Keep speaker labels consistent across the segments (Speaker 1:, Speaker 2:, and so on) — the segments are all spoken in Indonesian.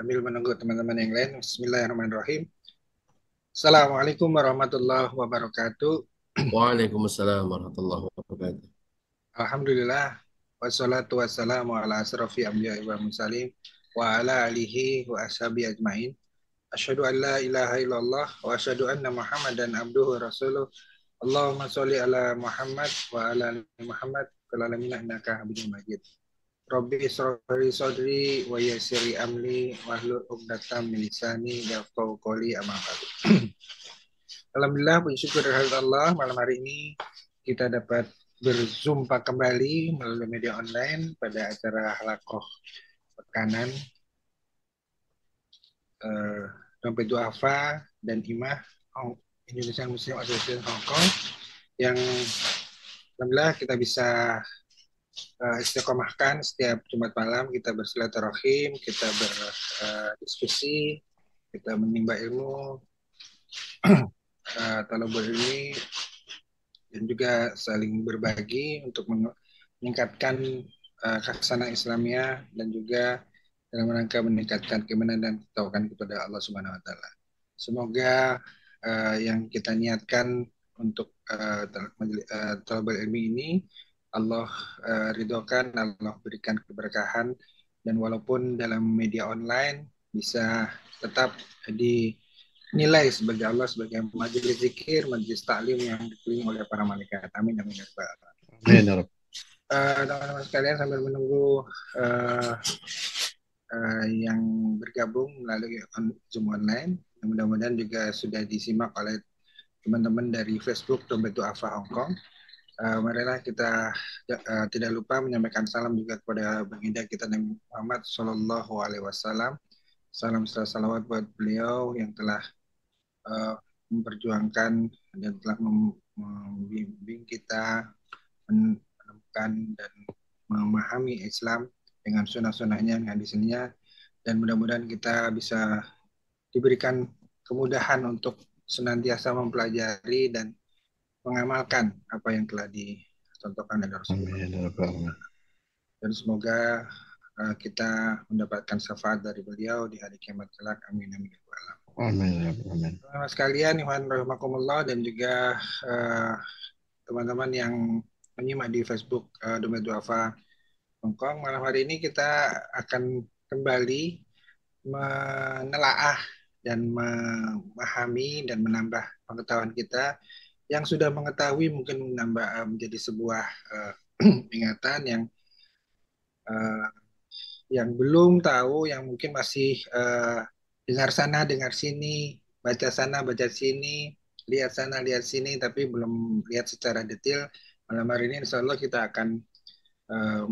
Speaker 1: sambil menunggu teman-teman yang lain. Bismillahirrahmanirrahim. Assalamualaikum warahmatullahi wabarakatuh.
Speaker 2: Waalaikumsalam warahmatullahi wabarakatuh.
Speaker 1: Alhamdulillah. Wassalatu wassalamu ala asrafi anbiya'i wa mursalin wa ala alihi wa ashabi ajmain. Asyhadu an la ilaha illallah wa asyhadu anna Muhammadan abduhu wa rasuluh. Allahumma sholli ala Muhammad wa ala ali Muhammad fil alamin innaka Hamidum Majid. Rabbi israhli sadri wa yassirli amri wahlul 'uqdatam min lisani yafqahu qawli amma ba'du. Alhamdulillah, puji syukur kehadirat Allah, malam hari ini kita dapat berjumpa kembali melalui media online pada acara Halaqah Pekanan Dompet Duafa dan IMAH Indonesian Muslim Association Hong Kong yang alhamdulillah kita bisa istiqomahkan setiap Jumat malam. Kita bersilaturahim, kita berdiskusi, kita menimba ilmu, talabul ilmi, dan juga saling berbagi untuk meningkatkan kehasanah Islamiyah dan juga dalam rangka meningkatkan keimanan dan ketawakan kepada Allah Subhanahu wa taala. Semoga yang kita niatkan untuk talabul ilmi ini Allah ridhokan, Allah berikan keberkahan, dan walaupun dalam media online bisa tetap dinilai sebagai Allah sebagai majelis zikir, majelis taklim yang dikelilingi oleh para malaikat. Amin amin ya rabbal alamin.
Speaker 2: Amin ya Rabb.
Speaker 1: Teman-teman sekalian, sambil menunggu yang bergabung melalui Zoom online, mudah-mudahan juga sudah disimak oleh teman-teman dari Facebook Dompet Duafa Hong Kong. Marilah kita tidak lupa menyampaikan salam juga kepada baginda kita Nabi Muhammad Sallallahu Alaihi Wasallam. Salam serta salawat buat beliau yang telah memperjuangkan dan telah membimbing kita menemukan dan memahami Islam dengan sunnah-sunnahnya, hadis-hadisnya, dan mudah-mudahan kita bisa diberikan kemudahan untuk senantiasa mempelajari dan mengamalkan apa yang telah dicontohkan oleh Rasulullah.
Speaker 2: Amin ya Rabb.
Speaker 1: Dan semoga kita mendapatkan syafaat dari beliau di hari kiamat kelak. Amin amin ya rabbal alamin.
Speaker 2: Amin ya Rabb. Amin.
Speaker 1: Sekalian, Ikhwan rahimakumullah, dan juga teman-teman yang menyimak di Facebook Dompet Duafa Hong Kong, malam hari ini kita akan kembali menelaah dan memahami dan menambah pengetahuan kita. Yang sudah mengetahui mungkin menambah menjadi sebuah ingatan, uh, yang belum tahu, yang mungkin masih dengar sana dengar sini, baca sana baca sini, lihat sana lihat sini, tapi belum lihat secara detail. Malam hari ini insya Allah kita akan uh,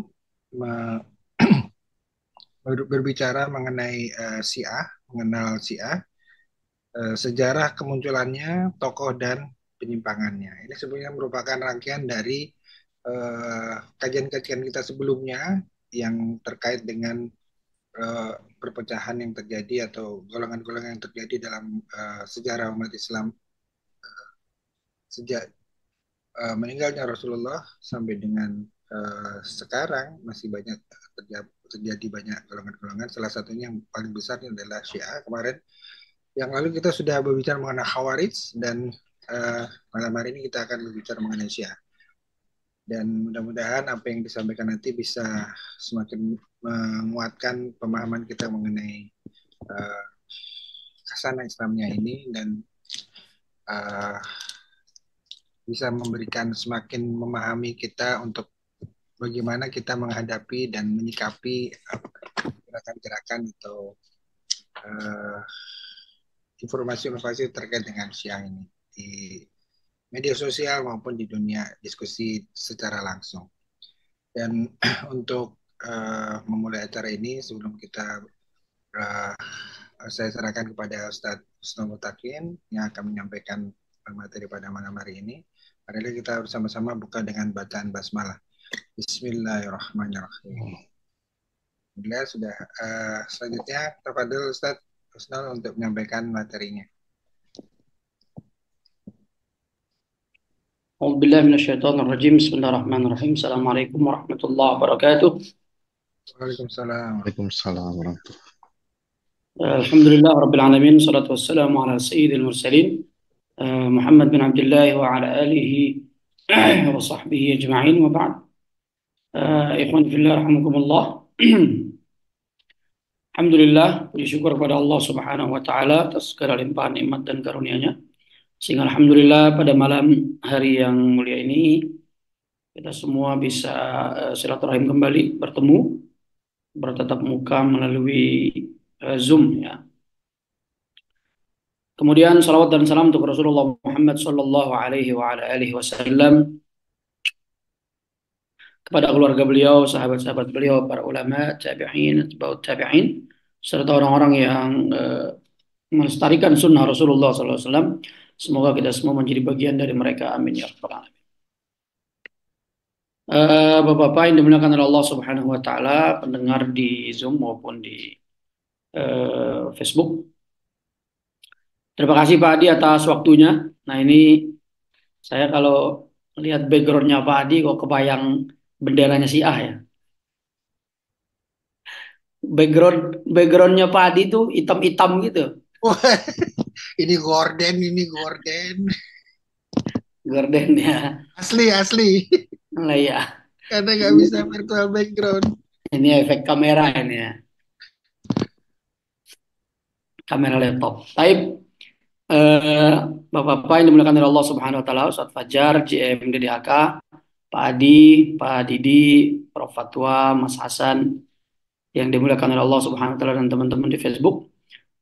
Speaker 1: berbicara mengenai Syiah, mengenal Syiah, sejarah kemunculannya, tokoh dan penyimpangannya. Ini sebenarnya merupakan rangkaian dari kajian-kajian kita sebelumnya yang terkait dengan perpecahan yang terjadi atau golongan-golongan yang terjadi dalam sejarah umat Islam sejak meninggalnya Rasulullah sampai dengan sekarang. Masih banyak terjadi banyak golongan-golongan. Salah satunya yang paling besar adalah Syiah. Kemarin yang lalu kita sudah berbicara mengenai Khawarij, dan malam hari ini kita akan berbicara mengenai Syiah. Dan mudah-mudahan apa yang disampaikan nanti bisa semakin menguatkan pemahaman kita mengenai khasana Islamnya ini, dan uh, bisa memberikan semakin memahami kita untuk bagaimana kita menghadapi dan menyikapi gerakan-gerakan atau informasi-informasi terkait dengan Syiah ini di media sosial maupun di dunia diskusi secara langsung. Dan untuk memulai acara ini, sebelum kita saya serahkan kepada Ustadz Husnul Mutakin yang akan menyampaikan materi pada malam hari ini. Mari kita bersama-sama buka dengan bacaan basmalah. Bismillahirrahmanirrahim. Alhamdulillah sudah. Selanjutnya tafadhol Ustadz Husnul untuk menyampaikan materinya.
Speaker 3: أعوذ بالله من الشيطان الرجيم بسم الله الرحمن الرحيم السلام عليكم ورحمة الله وبركاته.
Speaker 1: Waalaikumsalam.
Speaker 2: Waalaikumsalam warahmatullahi.
Speaker 3: Alhamdulillah Rabbil Alamin, salatu wassalamu ala sayyidil mursalin, Muhammad bin Abdullah wa ala alihi wa sahbihi ajma'in wa ba'd. Ikhwan fillah rahimakumullah. Alhamdulillah, puji syukur kepada Allah Subhanahu wa taala atas segala limpahan nikmat dan karunia-Nya. Sehingga alhamdulillah pada malam hari yang mulia ini kita semua bisa silaturahim kembali, bertemu bertatap muka melalui Zoom ya. Kemudian salawat dan salam untuk Rasulullah Muhammad sallallahu alaihi wa ala alihi wasallam, kepada keluarga beliau, sahabat-sahabat beliau, para ulama, tabi'in, atba'ut tabi'in, serta orang-orang yang melestarikan sunnah Rasulullah sallallahu alaihi wasallam. Semoga kita semua menjadi bagian dari mereka. Amin ya rabbal alamin. Bapak-bapak yang dimuliakan oleh Allah Subhanahu wa taala, pendengar di Zoom maupun di Facebook. Terima kasih Pak Adi atas waktunya. Nah, ini saya kalau lihat backgroundnya Pak Adi kok kebayang benderanya Syiah ya. Backgroundnya Pak Adi itu hitam-hitam gitu.
Speaker 1: Wah, ini gorden.
Speaker 3: Gordennya.
Speaker 1: Asli.
Speaker 3: Lah ya.
Speaker 1: Karena nggak bisa virtual background.
Speaker 3: Ini efek kamera ini ya. Kamera laptop. Baik. Bapak-bapak yang dimuliakan oleh Allah Subhanahu wa taala, Ustaz Fajar, JM DDHK, Pak Adi, Pak Didi, Prof Fatwa, Mas Hasan yang dimuliakan oleh Allah Subhanahu wa taala dan teman-teman di Facebook.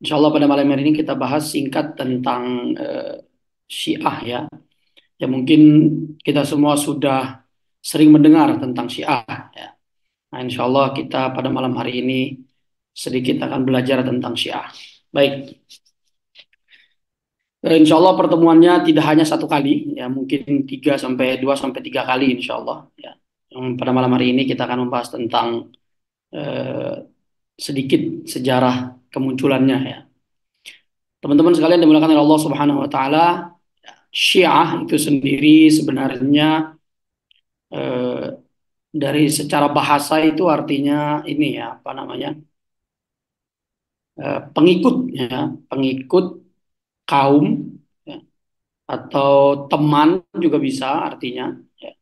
Speaker 3: Insya Allah pada malam hari ini kita bahas singkat tentang Syiah ya. Ya mungkin kita semua sudah sering mendengar tentang Syiah ya. Nah, insya Allah kita pada malam hari ini sedikit akan belajar tentang Syiah. Baik. Insya Allah pertemuannya tidak hanya satu kali, ya mungkin 2 sampai 3 kali insya Allah. Ya. Yang pada malam hari ini kita akan membahas tentang sedikit sejarah kemunculannya ya. Teman-teman sekalian dimuliakan oleh Allah Subhanahu Wa Taala, Syiah itu sendiri sebenarnya dari secara bahasa itu artinya ini ya apa namanya pengikut ya, pengikut kaum ya, atau teman juga bisa artinya ya.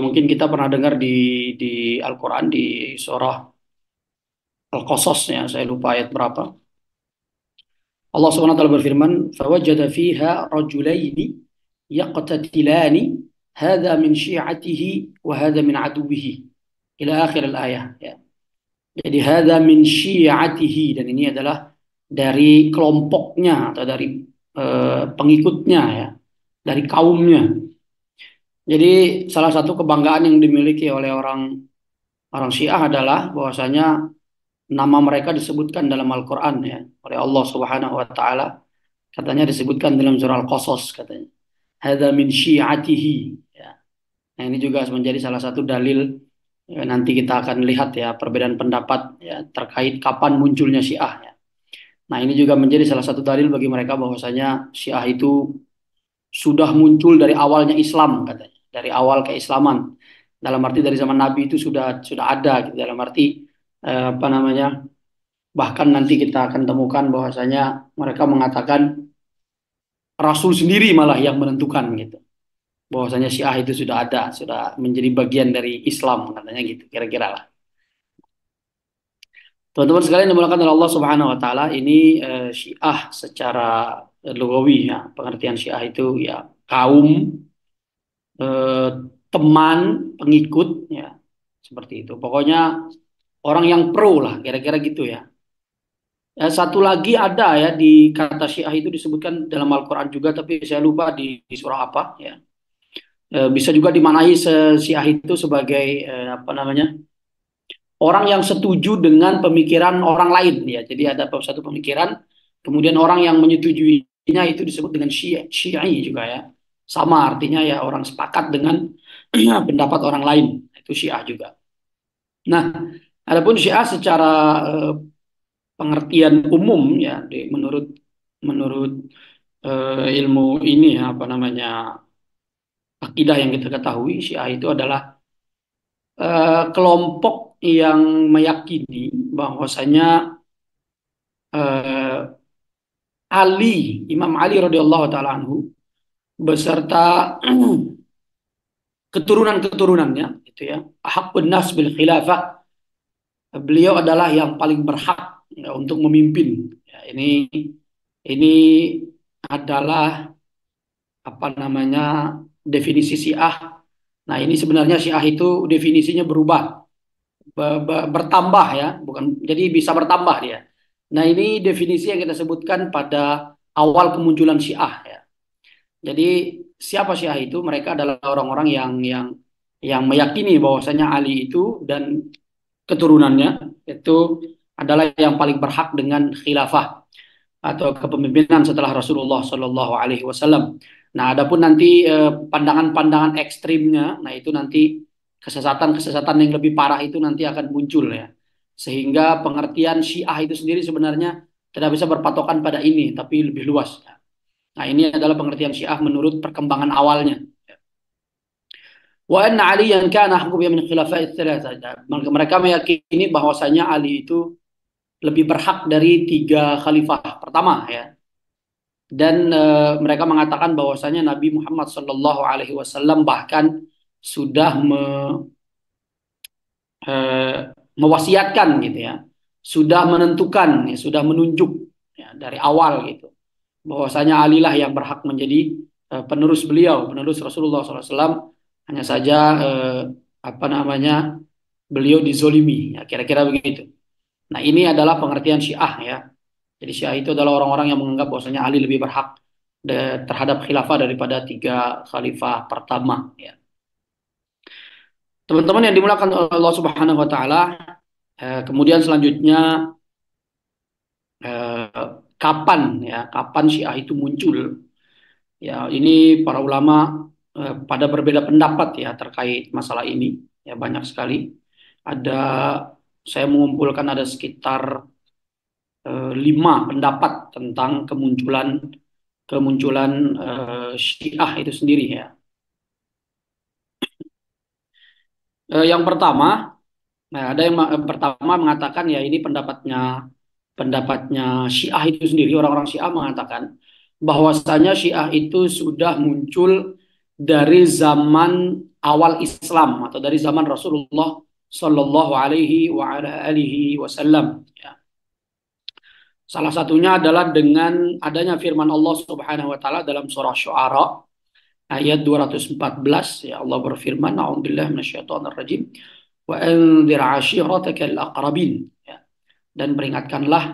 Speaker 3: Mungkin kita pernah dengar di Al-Quran di surah Al-Qasas ya, saya lupa ayat berapa. Allah Subhanahu wa taala berfirman, "Fawajada fiha rajulaini yaqtatilani, hadza min syi'atihi wa hadza min aduwwihi." Ila akhir al-ayah ya. Jadi hadza min syi'atihi, dan ini adalah dari kelompoknya atau dari pengikutnya ya, dari kaumnya. Jadi salah satu kebanggaan yang dimiliki oleh orang Syiah adalah bahwasanya nama mereka disebutkan dalam Al-Quran ya oleh Allah Subhanahu Wa Taala. Katanya disebutkan dalam surah Al-Qasas katanya. Hadza min syi'atihi. Ya. Nah ini juga menjadi salah satu dalil ya, nanti kita akan lihat ya perbedaan pendapat ya terkait kapan munculnya Syiah ya. Nah ini juga menjadi salah satu dalil bagi mereka bahwasanya Syiah itu sudah muncul dari awalnya Islam katanya, dari awal keislaman. Dalam arti dari zaman Nabi itu sudah ada gitu. Dalam arti apa namanya? Bahkan nanti kita akan temukan bahwasanya mereka mengatakan Rasul sendiri malah yang menentukan gitu. Bahwasanya Syiah itu sudah ada, sudah menjadi bagian dari Islam katanya gitu, kira-kira lah. Teman-teman sekalian dimulakan oleh Allah Subhanahu wa taala, ini Syiah secara lugawi ya, pengertian Syiah itu ya kaum, teman, pengikut ya, seperti itu. Pokoknya orang yang pro lah, kira-kira gitu ya. Ya, satu lagi ada ya di kata Syiah itu disebutkan dalam Al-Quran juga, tapi saya lupa di surah apa ya. Bisa juga dimaknai Syiah itu sebagai apa namanya orang yang setuju dengan pemikiran orang lain ya. Jadi ada satu pemikiran, kemudian orang yang menyetujuinya itu disebut dengan Syiah juga ya. Sama artinya ya orang sepakat dengan pendapat orang lain, itu Syiah juga. Nah, adapun Syiah secara pengertian umum ya menurut ilmu ini ya apa namanya akidah yang kita ketahui, Syiah itu adalah kelompok yang meyakini bahwasanya eh, Imam Ali radhiyallahu taala anhu beserta keturunan-keturunannya itu ya, haqqun nas bil khilafah, beliau adalah yang paling berhak ya, untuk memimpin. Ya, ini adalah apa namanya definisi Syiah. Nah, ini sebenarnya Syiah itu definisinya berubah, bertambah ya, bukan jadi bisa bertambah dia. Nah, ini definisi yang kita sebutkan pada awal kemunculan Syiah ya. Jadi siapa Syiah itu? Mereka adalah orang-orang yang meyakini bahwasanya Ali itu dan keturunannya itu adalah yang paling berhak dengan khilafah atau kepemimpinan setelah Rasulullah Shallallahu Alaihi Wasallam. Nah, adapun nanti pandangan-pandangan ekstrimnya, nah itu nanti kesesatan-kesesatan yang lebih parah itu nanti akan muncul ya. Sehingga pengertian Syiah itu sendiri sebenarnya tidak bisa berpatokan pada ini, tapi lebih luas. Nah, ini adalah pengertian Syiah menurut perkembangan awalnya. Wa anna Aliyan kana ahqqu min khilafa'its tsalatsah. Mereka meyakini bahwasanya Ali itu lebih berhak dari tiga khalifah pertama ya. Dan mereka mengatakan bahwasanya Nabi Muhammad Shallallahu Alaihi Wasallam bahkan sudah mewasiatkan gitu ya, sudah menentukan, ya, sudah menunjuk ya, dari awal gitu, bahwasanya Ali lah yang berhak menjadi penerus beliau, penerus Rasulullah SAW. Hanya saja apa namanya beliau dizolimi, ya, kira-kira begitu. Nah, ini adalah pengertian Syiah ya. Jadi Syiah itu adalah orang-orang yang menganggap bahwasanya Ali lebih berhak terhadap khilafah daripada tiga khalifah pertama ya. Teman-teman yang dimulakan oleh Allah Subhanahu wa taala, kemudian selanjutnya kapan ya, kapan Syiah itu muncul? Ya, ini para ulama pada berbeda pendapat ya terkait masalah ini. Ya, banyak sekali. Ada saya mengumpulkan ada sekitar 5 pendapat tentang kemunculan kemunculan Syiah itu sendiri ya. Yang pertama, nah, ada yang pertama mengatakan ya ini pendapatnya Syiah itu sendiri, orang-orang Syiah mengatakan bahwasanya Syiah itu sudah muncul dari zaman awal Islam atau dari zaman Rasulullah Shallallahu Alaihi Wasallam. Ya. Salah satunya adalah dengan adanya firman Allah Subhanahu Wa Taala dalam surah Syu'ara ayat 214 ya, Allah berfirman, A'udzubillahi minasyaitonirrajim, wa anzir 'ashiratakal aqrabin ya. Dan peringatkanlah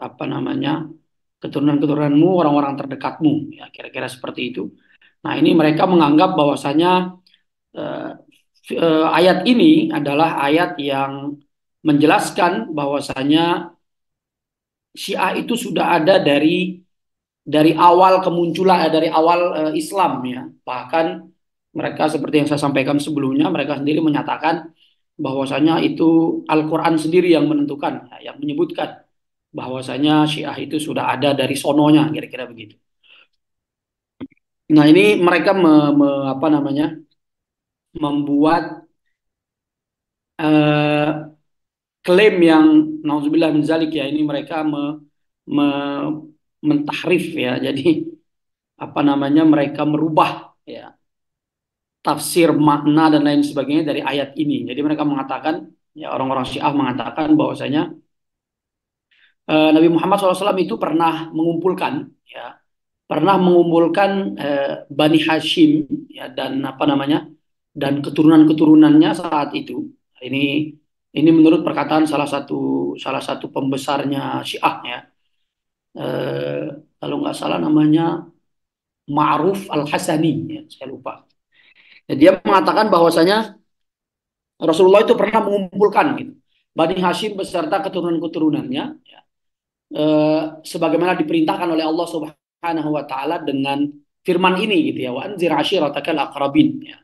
Speaker 3: apa namanya keturunan-keturunanmu, orang-orang terdekatmu ya, kira-kira seperti itu. Nah, ini mereka menganggap bahwasanya eh, ayat ini adalah ayat yang menjelaskan bahwasanya Syiah itu sudah ada dari awal kemunculan, dari awal Islam ya. Bahkan mereka seperti yang saya sampaikan sebelumnya, mereka sendiri menyatakan bahwasanya itu Al-Quran sendiri yang menentukan, ya, yang menyebutkan bahwasanya Syiah itu sudah ada dari sononya, kira-kira begitu. Nah, ini mereka apa namanya membuat eh, klaim yang nauzubillah min zalik ya, ini mereka me, mentahrif ya. Jadi apa namanya mereka merubah ya tafsir makna dan lain sebagainya dari ayat ini. Jadi mereka mengatakan ya, orang-orang Syiah mengatakan bahwasanya Nabi Muhammad SAW itu pernah mengumpulkan Bani Hashim ya, dan apa namanya dan keturunan-keturunannya saat itu. Ini menurut perkataan salah satu pembesarnya Syiah ya. Kalau nggak salah namanya Ma'ruf Al-Hasani ya, saya lupa. Ya, dia mengatakan bahwasanya Rasulullah itu pernah mengumpulkan gitu, Bani Hashim beserta keturunan-keturunannya ya, sebagaimana diperintahkan oleh Allah Subhanahu wa taala dengan firman ini gitu ya, wa anzir ashiratakal aqrabin ya.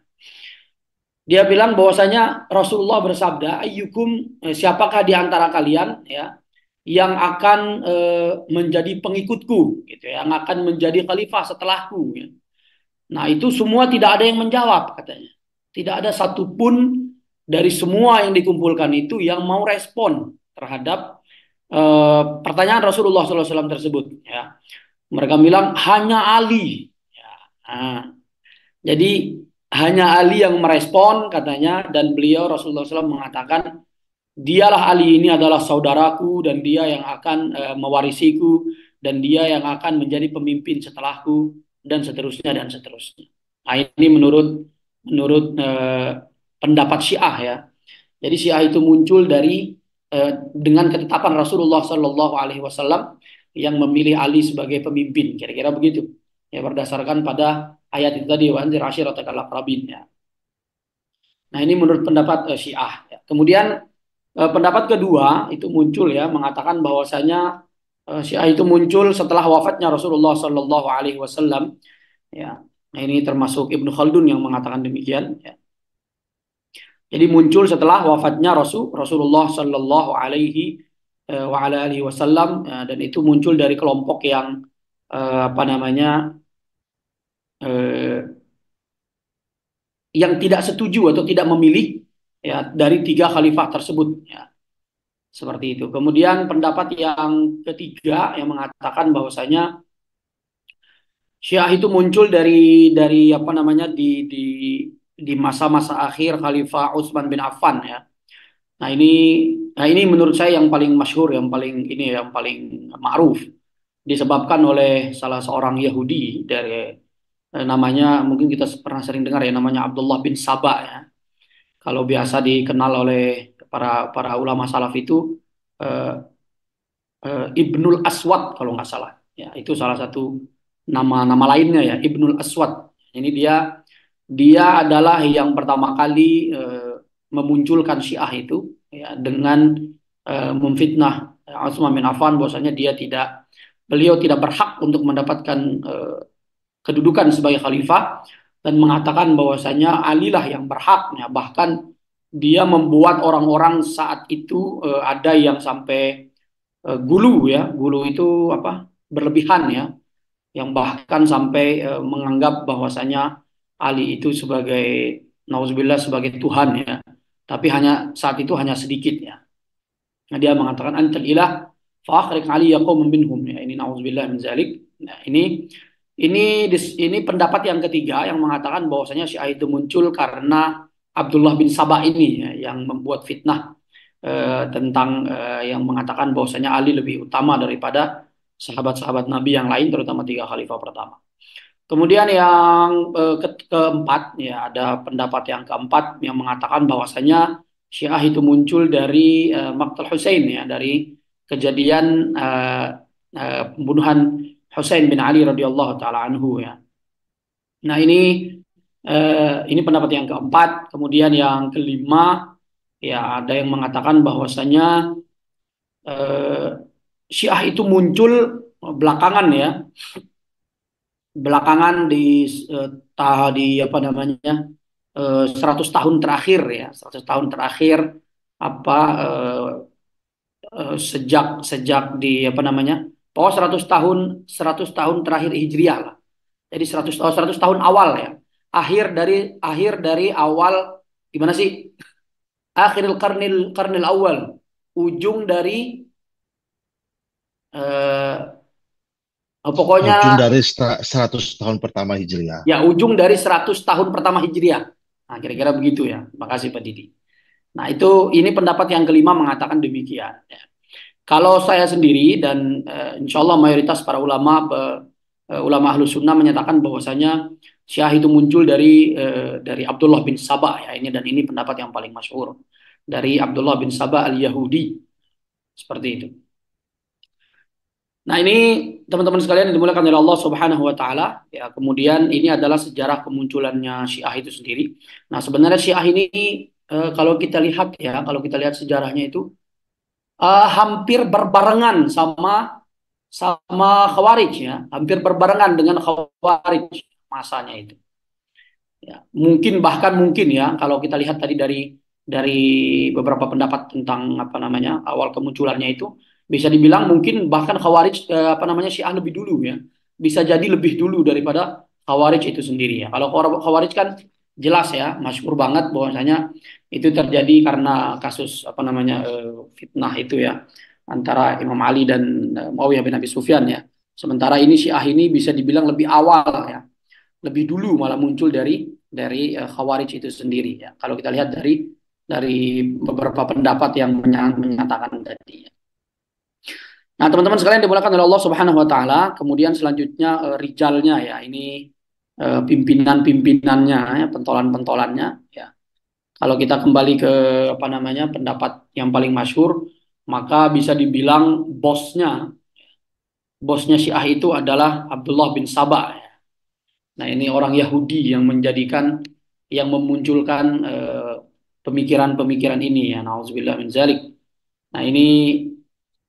Speaker 3: Dia bilang bahwasanya Rasulullah bersabda, ayyukum siapakah di antara kalian ya yang akan menjadi pengikutku gitu ya, yang akan menjadi khalifah setelahku ya. Nah, itu semua tidak ada yang menjawab katanya. Tidak ada satupun dari semua yang dikumpulkan itu yang mau respon terhadap pertanyaan Rasulullah SAW tersebut. Ya. Mereka bilang hanya Ali. Ya. Nah, jadi hanya Ali yang merespon katanya, dan beliau Rasulullah SAW mengatakan dialah Ali ini adalah saudaraku dan dia yang akan mewarisiku dan dia yang akan menjadi pemimpin setelahku dan seterusnya dan seterusnya. Nah, ini menurut pendapat Syiah ya. Jadi Syiah itu muncul dari dengan ketetapan Rasulullah Shallallahu Alaihi Wasallam yang memilih Ali sebagai pemimpin, kira-kira begitu. Ya berdasarkan pada ayat itu tadi, wa anzir ashiratakal aqrabin ya. Nah ini menurut pendapat Syiah. Ya. Kemudian pendapat kedua itu muncul ya mengatakan bahwasanya Syiah itu muncul setelah wafatnya Rasulullah Shallallahu Alaihi Wasallam. Ya. Nah ini termasuk Ibnu Khaldun yang mengatakan demikian. Ya. Jadi muncul setelah wafatnya Rasulullah Shallallahu Alaihi Wasallam dan itu muncul dari kelompok yang apa namanya eh, yang tidak setuju atau tidak memilih ya dari tiga khalifah tersebut ya seperti itu. Kemudian pendapat yang ketiga yang mengatakan bahwasanya Syiah itu muncul dari apa namanya di masa-masa akhir Khalifah Utsman bin Affan ya. Nah ini nah ini menurut saya yang paling masyhur, yang paling ini yang paling ma'ruf disebabkan oleh salah seorang Yahudi dari namanya mungkin kita pernah sering dengar ya namanya Abdullah bin Saba ya. Kalau biasa dikenal oleh para para ulama salaf itu eh, Ibnul Aswad kalau nggak salah. Ya, itu salah satu nama-nama lainnya ya Ibnul Aswad. Ini dia adalah yang pertama kali memunculkan Syiah itu ya dengan memfitnah Utsman bin Affan bahwasanya beliau tidak berhak untuk mendapatkan kedudukan sebagai khalifah dan mengatakan bahwasanya Ali lah yang berhak ya. Bahkan dia membuat orang-orang saat itu ada yang sampai gulu ya. Gulu itu apa? Berlebihan ya, yang bahkan sampai menganggap bahwasanya Ali itu sebagai nauzubillah sebagai Tuhan ya. Tapi hanya saat itu hanya sedikit ya. Nah, dia mengatakan antal ilah fa akhrik Ali yaqum minhum ya. Ini nauzubillah min zalik. Nah, ini pendapat yang ketiga yang mengatakan bahwasanya Syiah itu muncul karena Abdullah bin Sabah ini ya, yang membuat fitnah tentang yang mengatakan bahwasanya Ali lebih utama daripada sahabat-sahabat Nabi yang lain, terutama tiga khalifah pertama. Kemudian yang keempat, ya ada pendapat yang keempat yang mengatakan bahwasanya Syiah itu muncul dari Maqtal Husain ya, dari kejadian pembunuhan Husain bin Ali radhiyallahu taala anhu ya. Nah ini pendapat yang keempat. Kemudian yang kelima ya ada yang mengatakan bahwasanya eh, Syiah itu muncul belakangan ya, belakangan eh, di apa namanya 100 tahun terakhir ya, 100 tahun terakhir apa sejak sejak di apa namanya, pokoknya 100 tahun terakhir Hijriah lah. Jadi 100 tahun awal ya. Akhir dari awal gimana sih? Akhiril karnil awal. Ujung dari pokoknya
Speaker 4: Ujung dari 100 tahun pertama Hijriah.
Speaker 3: ya ujung dari 100 tahun pertama Hijriah. Nah, kira-kira begitu ya. Makasih Pak Didi. Nah, ini pendapat yang kelima mengatakan demikian. Ya. Kalau saya sendiri dan insya Allah mayoritas para ulama ahlus sunnah menyatakan bahwasanya Syiah itu muncul dari Abdullah bin Sabah ya ini, dan ini pendapat yang paling masyhur dari Abdullah bin Sabah al-Yahudi seperti itu. Nah ini teman-teman sekalian yang dimuliakan oleh Allah Subhanahu wa taala ya, kemudian ini adalah sejarah kemunculannya Syiah itu sendiri. Nah sebenarnya Syiah ini kalau kita lihat sejarahnya itu hampir berbarengan sama Khawarij ya, hampir berbarengan dengan Khawarij masanya itu. Ya, mungkin ya kalau kita lihat tadi dari beberapa pendapat tentang apa namanya awal kemunculannya itu bisa dibilang mungkin bahkan Khawarij apa namanya Syiah lebih dulu ya. Bisa jadi lebih dulu daripada Khawarij itu sendiri ya. Kalau Khawarij kan jelas ya, masyhur banget bahwasanya itu terjadi karena kasus apa namanya fitnah itu ya. antara Imam Ali dan Muawiyah bin Abi Sufyan ya. Sementara ini Syiah ini bisa dibilang lebih awal ya, lebih dulu malah muncul dari Khawarij itu sendiri ya. Kalau kita lihat dari beberapa pendapat yang menyatakan tadi ya. Nah, teman-teman sekalian dimuliakan oleh Allah Subhanahu wa taala, kemudian selanjutnya rijalnya ya, ini pimpinan-pimpinannya ya, pentolan-pentolannya ya. Kalau kita kembali ke apa namanya pendapat yang paling masyhur, maka bisa dibilang bosnya Syiah itu adalah Abdullah bin Sabah ya. Nah, ini orang Yahudi yang memunculkan pemikiran-pemikiran ini ya, nauzubillah min zalik. Nah, ini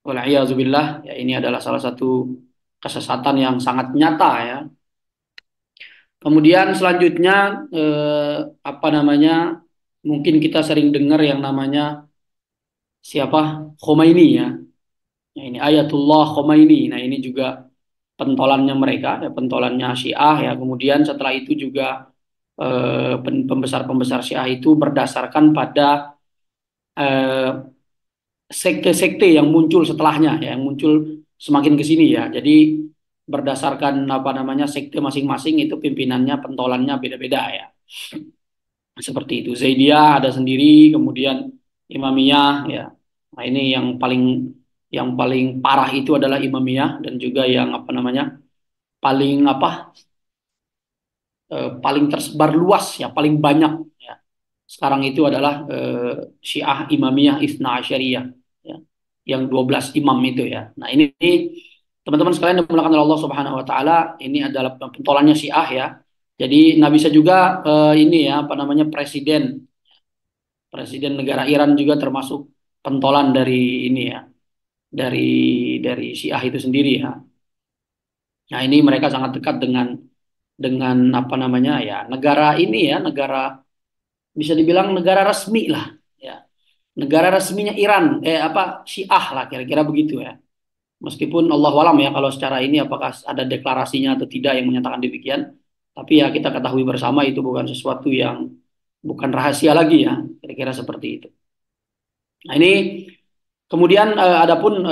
Speaker 3: wal'iyazubillah ya, ini adalah salah satu kesesatan yang sangat nyata ya. Kemudian selanjutnya apa namanya, mungkin kita sering dengar yang namanya siapa, Khomeini ya. Ya, ini Ayatullah Khomeini. Nah, ini juga pentolannya mereka ya, pentolannya Syiah ya. Kemudian setelah itu juga pembesar-pembesar Syiah itu berdasarkan pada eh, sekte-sekte yang muncul setelahnya ya, yang muncul semakin ke sini ya. Jadi berdasarkan apa namanya sekte masing-masing itu pimpinannya, pentolannya beda-beda ya. Seperti itu. Zaidiyah ada sendiri, kemudian Imamiyah ya. Nah, ini yang paling parah itu adalah Imamiyah, dan juga yang apa namanya paling tersebar luas ya, paling banyak ya. Sekarang itu adalah Syiah Imamiyah Itsna Asyariyah ya, yang 12 imam itu ya. Nah, ini teman-teman sekalian yang dimuliakan oleh Allah Subhanahu wa taala, ini adalah pentolannya Syiah ya. Jadi nah bisa juga ini ya apa namanya presiden negara Iran juga termasuk pentolan dari ini ya, dari Syiah itu sendiri ya. Nah, ini mereka sangat dekat dengan apa namanya ya, negara ini ya, negara bisa dibilang negara resmi lah ya. Negara resminya Iran apa Syiah lah kira-kira begitu ya. Meskipun Allah alam ya kalau secara ini apakah ada deklarasinya atau tidak yang menyatakan demikian, tapi ya kita ketahui bersama itu bukan sesuatu yang bukan rahasia lagi ya, kira-kira seperti itu. Nah, ini kemudian adapun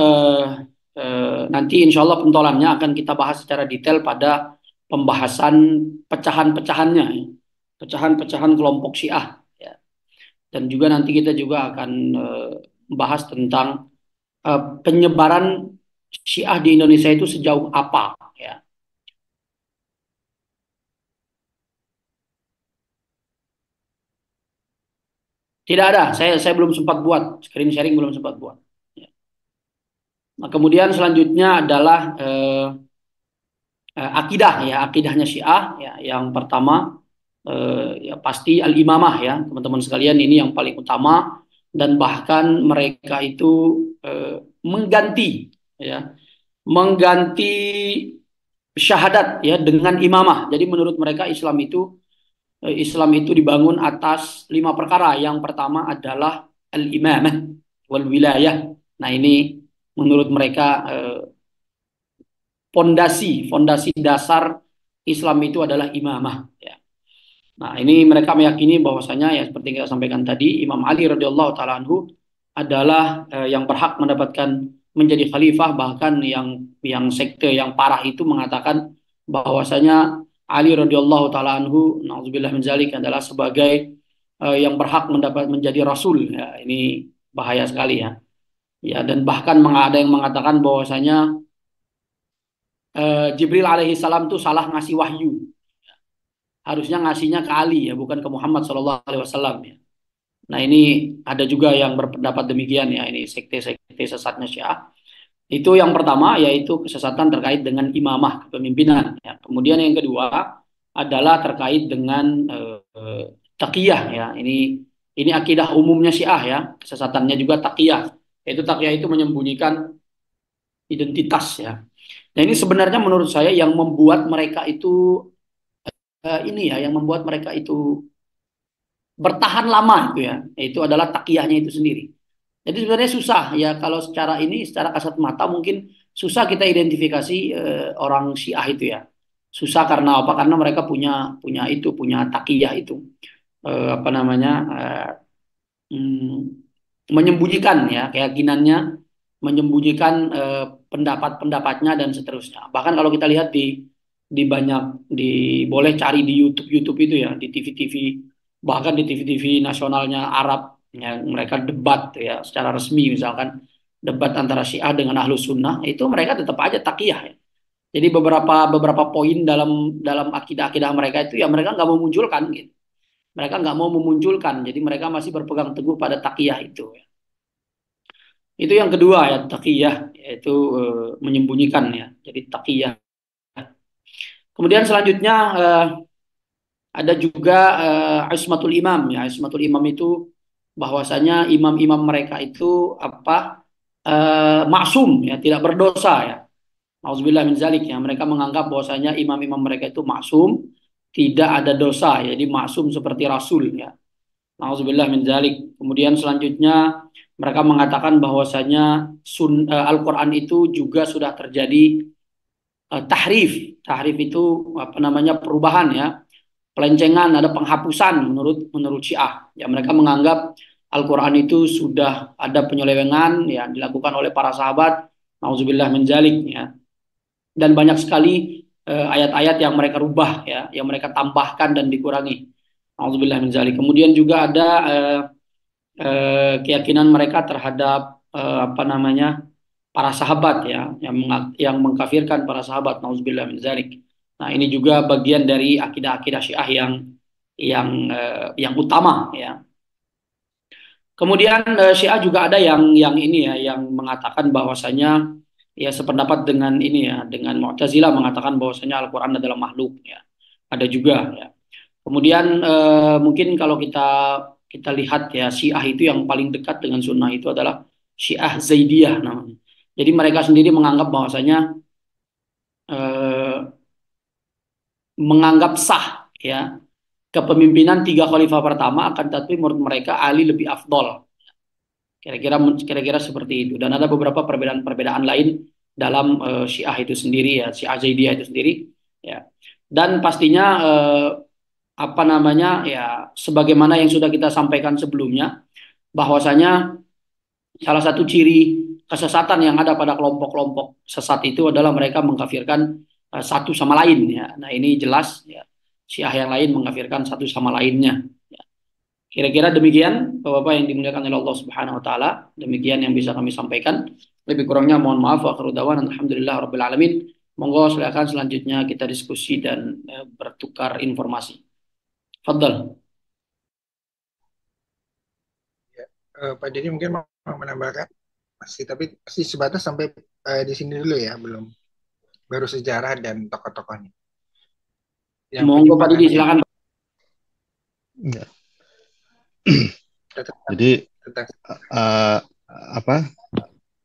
Speaker 3: nanti insya Allah pentolannya akan kita bahas secara detail pada pembahasan pecahan-pecahannya ya. Pecahan-pecahan kelompok Syiah ya. Dan juga nanti kita juga akan bahas tentang penyebaran Syiah di Indonesia itu sejauh apa ya. Tidak ada, saya belum sempat buat screen sharing, belum sempat buat. Ya. Nah, kemudian selanjutnya adalah akidah ya, akidahnya Syiah ya. Yang pertama ya pasti al-imamah ya, teman-teman sekalian, ini yang paling utama, dan bahkan mereka itu mengganti ya, mengganti syahadat ya dengan imamah. Jadi menurut mereka Islam itu dibangun atas 5 perkara. Yang pertama adalah al-imamah wal wilayah. Nah, ini menurut mereka fondasi dasar Islam itu adalah imamah ya. Nah, ini mereka meyakini bahwasanya ya seperti yang kita sampaikan tadi, Imam Ali radhiyallahu taala anhu adalah yang berhak mendapatkan menjadi khalifah. Bahkan yang sekte yang parah itu mengatakan bahwasanya Ali radhiyallahu taala anhu nauzubillah min zalik adalah sebagai yang berhak menjadi rasul ya. Ini bahaya sekali ya. Ya, dan bahkan ada yang mengatakan bahwasanya Jibril alaihi salam tuh salah ngasih wahyu. Harusnya ngasihnya ke Ali ya, bukan ke Muhammad Shallallahu Alaihi Wasallam ya. Nah, ini ada juga yang berpendapat demikian ya. Ini sekte-sekte sesatnya Syiah. Itu yang pertama, yaitu kesesatan terkait dengan imamah kepemimpinan. Ya. Kemudian yang kedua adalah terkait dengan taqiyah ya. Ini akidah umumnya Syiah ya. Kesesatannya juga taqiyah. Yaitu taqiyah itu menyembunyikan identitas ya. Nah, ini sebenarnya menurut saya yang membuat mereka itu yang membuat mereka itu bertahan lama itu ya, itu adalah takiyahnya itu sendiri. Jadi sebenarnya susah ya kalau secara kasat mata mungkin susah kita identifikasi orang Syiah itu ya. Susah karena apa? Karena mereka punya takiyah itu apa namanya menyembunyikan ya keyakinannya menyembunyikan pendapat-pendapatnya dan seterusnya. Bahkan kalau kita lihat di banyak boleh cari di YouTube itu ya, di TV-TV, bahkan di TV-TV nasionalnya Arab yang mereka debat ya secara resmi, misalkan debat antara Syiah dengan Ahlus Sunnah, itu mereka tetap aja takiyah ya. Jadi beberapa beberapa poin dalam dalam akidah-akidah mereka itu ya mereka nggak memunculkan gitu. Mereka nggak mau memunculkan, jadi mereka masih berpegang teguh pada takiyah itu ya. Itu yang kedua ya, takiyah, yaitu menyembunyikan ya. Jadi takiyah. Kemudian selanjutnya ada juga ismatul imam ya. Ismatul imam itu bahwasanya imam-imam mereka itu apa maksum ya, tidak berdosa ya. Auzubillah min zalik ya. Mereka menganggap bahwasanya imam-imam mereka itu maksum, tidak ada dosa ya. Jadi maksum seperti rasul ya. Auzubillah min zalik. Kemudian selanjutnya mereka mengatakan bahwasanya Al-Qur'an itu juga sudah terjadi tahrif. Tahrif itu apa namanya perubahan ya, pelencengan, ada penghapusan menurut menurut Syiah. Ya mereka menganggap Al-Qur'an itu sudah ada penyelewengan ya dilakukan oleh para sahabat. Nauzubillah min zalik ya. Dan banyak sekali ayat-ayat yang mereka rubah ya, yang mereka tambahkan dan dikurangi. Nauzubillah min zalik. Kemudian juga ada keyakinan mereka terhadap apa namanya para sahabat ya yang mengkafirkan para sahabat. Nauzubillah min zalik. Nah, ini juga bagian dari akidah-akidah Syiah yang utama ya. Kemudian Syiah juga ada yang ini ya yang mengatakan bahwasanya ya sependapat dengan ini ya dengan Mu'tazilah mengatakan bahwasanya Al-Qur'an adalah makhluk ya. Ada juga ya. Kemudian mungkin kalau kita lihat ya Syiah itu yang paling dekat dengan sunnah itu adalah Syiah Zaidiyah namanya. Jadi mereka sendiri menganggap bahwasanya eh, menganggap sah ya kepemimpinan tiga khalifah pertama, akan tetapi menurut mereka Ali lebih afdol. Kira-kira seperti itu. Dan ada beberapa perbedaan-perbedaan lain dalam Syiah itu sendiri ya, Syiah Zaidiyah itu sendiri ya. Dan pastinya apa namanya ya sebagaimana yang sudah kita sampaikan sebelumnya bahwasanya salah satu ciri kesesatan yang ada pada kelompok-kelompok sesat itu adalah mereka mengkafirkan satu sama lain ya. Nah, ini jelas ya. Syiah yang lain mengkafirkan satu sama lainnya. Ya. Kira-kira demikian Bapak-bapak yang dimuliakan oleh Allah Subhanahu wa taala, demikian yang bisa kami sampaikan. Lebih kurangnya mohon maaf wa akhiru da'wana alhamdulillah rabbil alamin. Monggo silakan selanjutnya kita diskusi dan bertukar informasi. Fadal.
Speaker 1: Ya, Pak Deddy mungkin mau menambahkan tapi sebatas sampai di sini dulu ya, belum baru sejarah dan tokoh-tokohnya. Yang
Speaker 3: Monggo Pak Didi
Speaker 1: penyimpangan
Speaker 3: silakan.
Speaker 4: Ya.
Speaker 1: tetap
Speaker 4: Jadi
Speaker 1: tetap
Speaker 4: apa?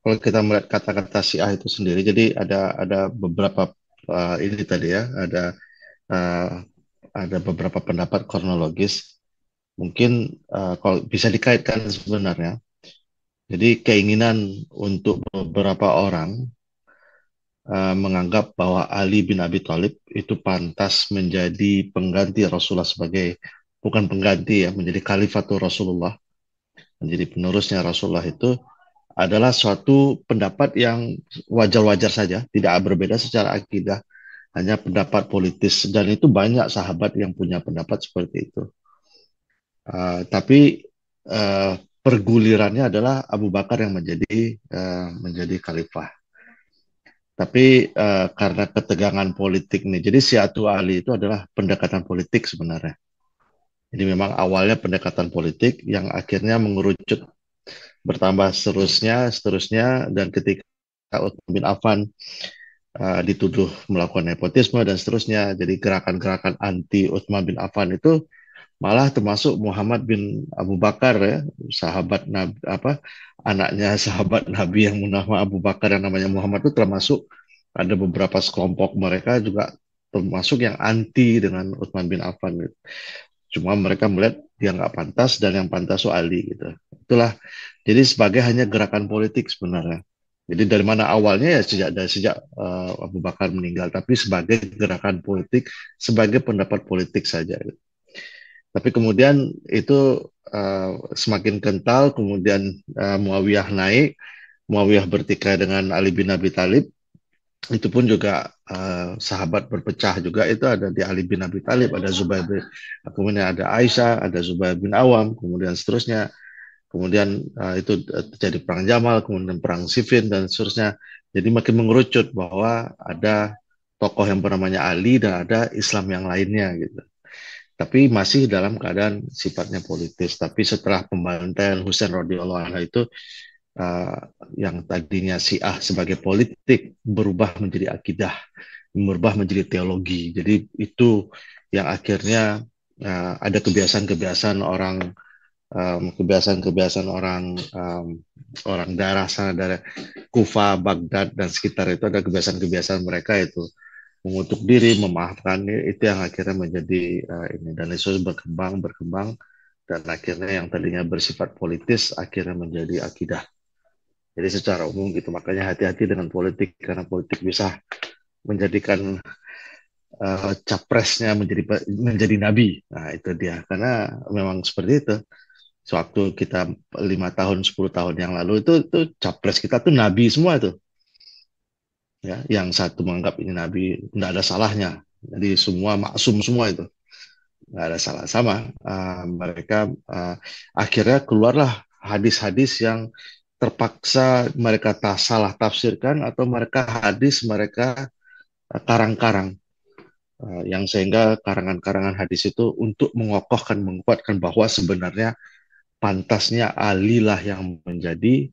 Speaker 4: Kalau kita melihat kata-kata Syiah itu sendiri, jadi ada beberapa ini tadi ya, uh, ada beberapa pendapat kronologis. Mungkin kalau bisa dikaitkan sebenarnya. Jadi keinginan untuk beberapa orang menganggap bahwa Ali bin Abi Thalib itu pantas menjadi pengganti Rasulullah bukan pengganti ya, menjadi khalifatul Rasulullah, menjadi penerusnya Rasulullah itu adalah suatu pendapat yang wajar-wajar saja, tidak berbeda secara akidah, hanya pendapat politis, dan itu banyak sahabat yang punya pendapat seperti itu. Tapi pergulirannya adalah Abu Bakar yang menjadi khalifah. Tapi karena ketegangan politik nih, jadi Syiatu Ali itu adalah pendekatan politik sebenarnya. Jadi memang awalnya pendekatan politik yang akhirnya mengerucut bertambah seterusnya, dan ketika Utsman bin Affan dituduh melakukan nepotisme dan seterusnya, jadi gerakan-gerakan anti Utsman bin Affan itu malah termasuk Muhammad bin Abu Bakar ya, sahabat Nabi, anaknya sahabat Nabi yang bernama Abu Bakar yang namanya Muhammad itu termasuk, ada beberapa sekelompok mereka juga termasuk yang anti dengan Utsman bin Affan gitu. Cuma mereka melihat dia nggak pantas dan yang pantas itu Ali gitu. Itulah, jadi sebagai hanya gerakan politik sebenarnya. Jadi dari mana awalnya ya sejak Abu Bakar meninggal, tapi sebagai gerakan politik, sebagai pendapat politik saja. Gitu. Tapi kemudian itu semakin kental, kemudian Muawiyah naik, Muawiyah bertikai dengan Ali bin Abi Thalib, itu pun juga sahabat berpecah juga itu ada di Ali bin Abi Thalib, ada Zubair bin, kemudian ada Aisyah, ada Zubair bin Awam, kemudian seterusnya. Kemudian itu terjadi perang Jamal, kemudian perang Siffin dan seterusnya. Jadi makin mengerucut bahwa ada tokoh yang bernamanya Ali dan ada Islam yang lainnya gitu. Tapi masih dalam keadaan sifatnya politis. Tapi setelah pembantaian Husain radhiyallahu anhu itu uh, yang tadinya Syiah sebagai politik berubah menjadi akidah, berubah menjadi teologi. Jadi itu yang akhirnya ada kebiasaan-kebiasaan orang, kebiasaan-kebiasaan orang daerah sana, dari Kufa, Baghdad dan sekitar itu, ada kebiasaan-kebiasaan mereka itu mengutuk diri, memaafkan, itu yang akhirnya menjadi ini, dan itu berkembang berkembang dan akhirnya yang tadinya bersifat politis akhirnya menjadi akidah. Jadi secara umum gitu, makanya hati-hati dengan politik karena politik bisa menjadikan capresnya menjadi nabi. Nah itu dia, karena memang seperti itu. Sewaktu kita 5 tahun, 10 tahun yang lalu itu capres kita tuh nabi semua itu, ya. Yang satu menganggap ini nabi, tidak ada salahnya. Jadi semua maksum semua itu, nggak ada salah. Sama mereka akhirnya keluarlah hadis-hadis yang terpaksa mereka salah tafsirkan atau mereka hadis mereka karang-karang, yang sehingga karangan-karangan hadis itu untuk mengokohkan, menguatkan bahwa sebenarnya pantasnya Ali lah yang menjadi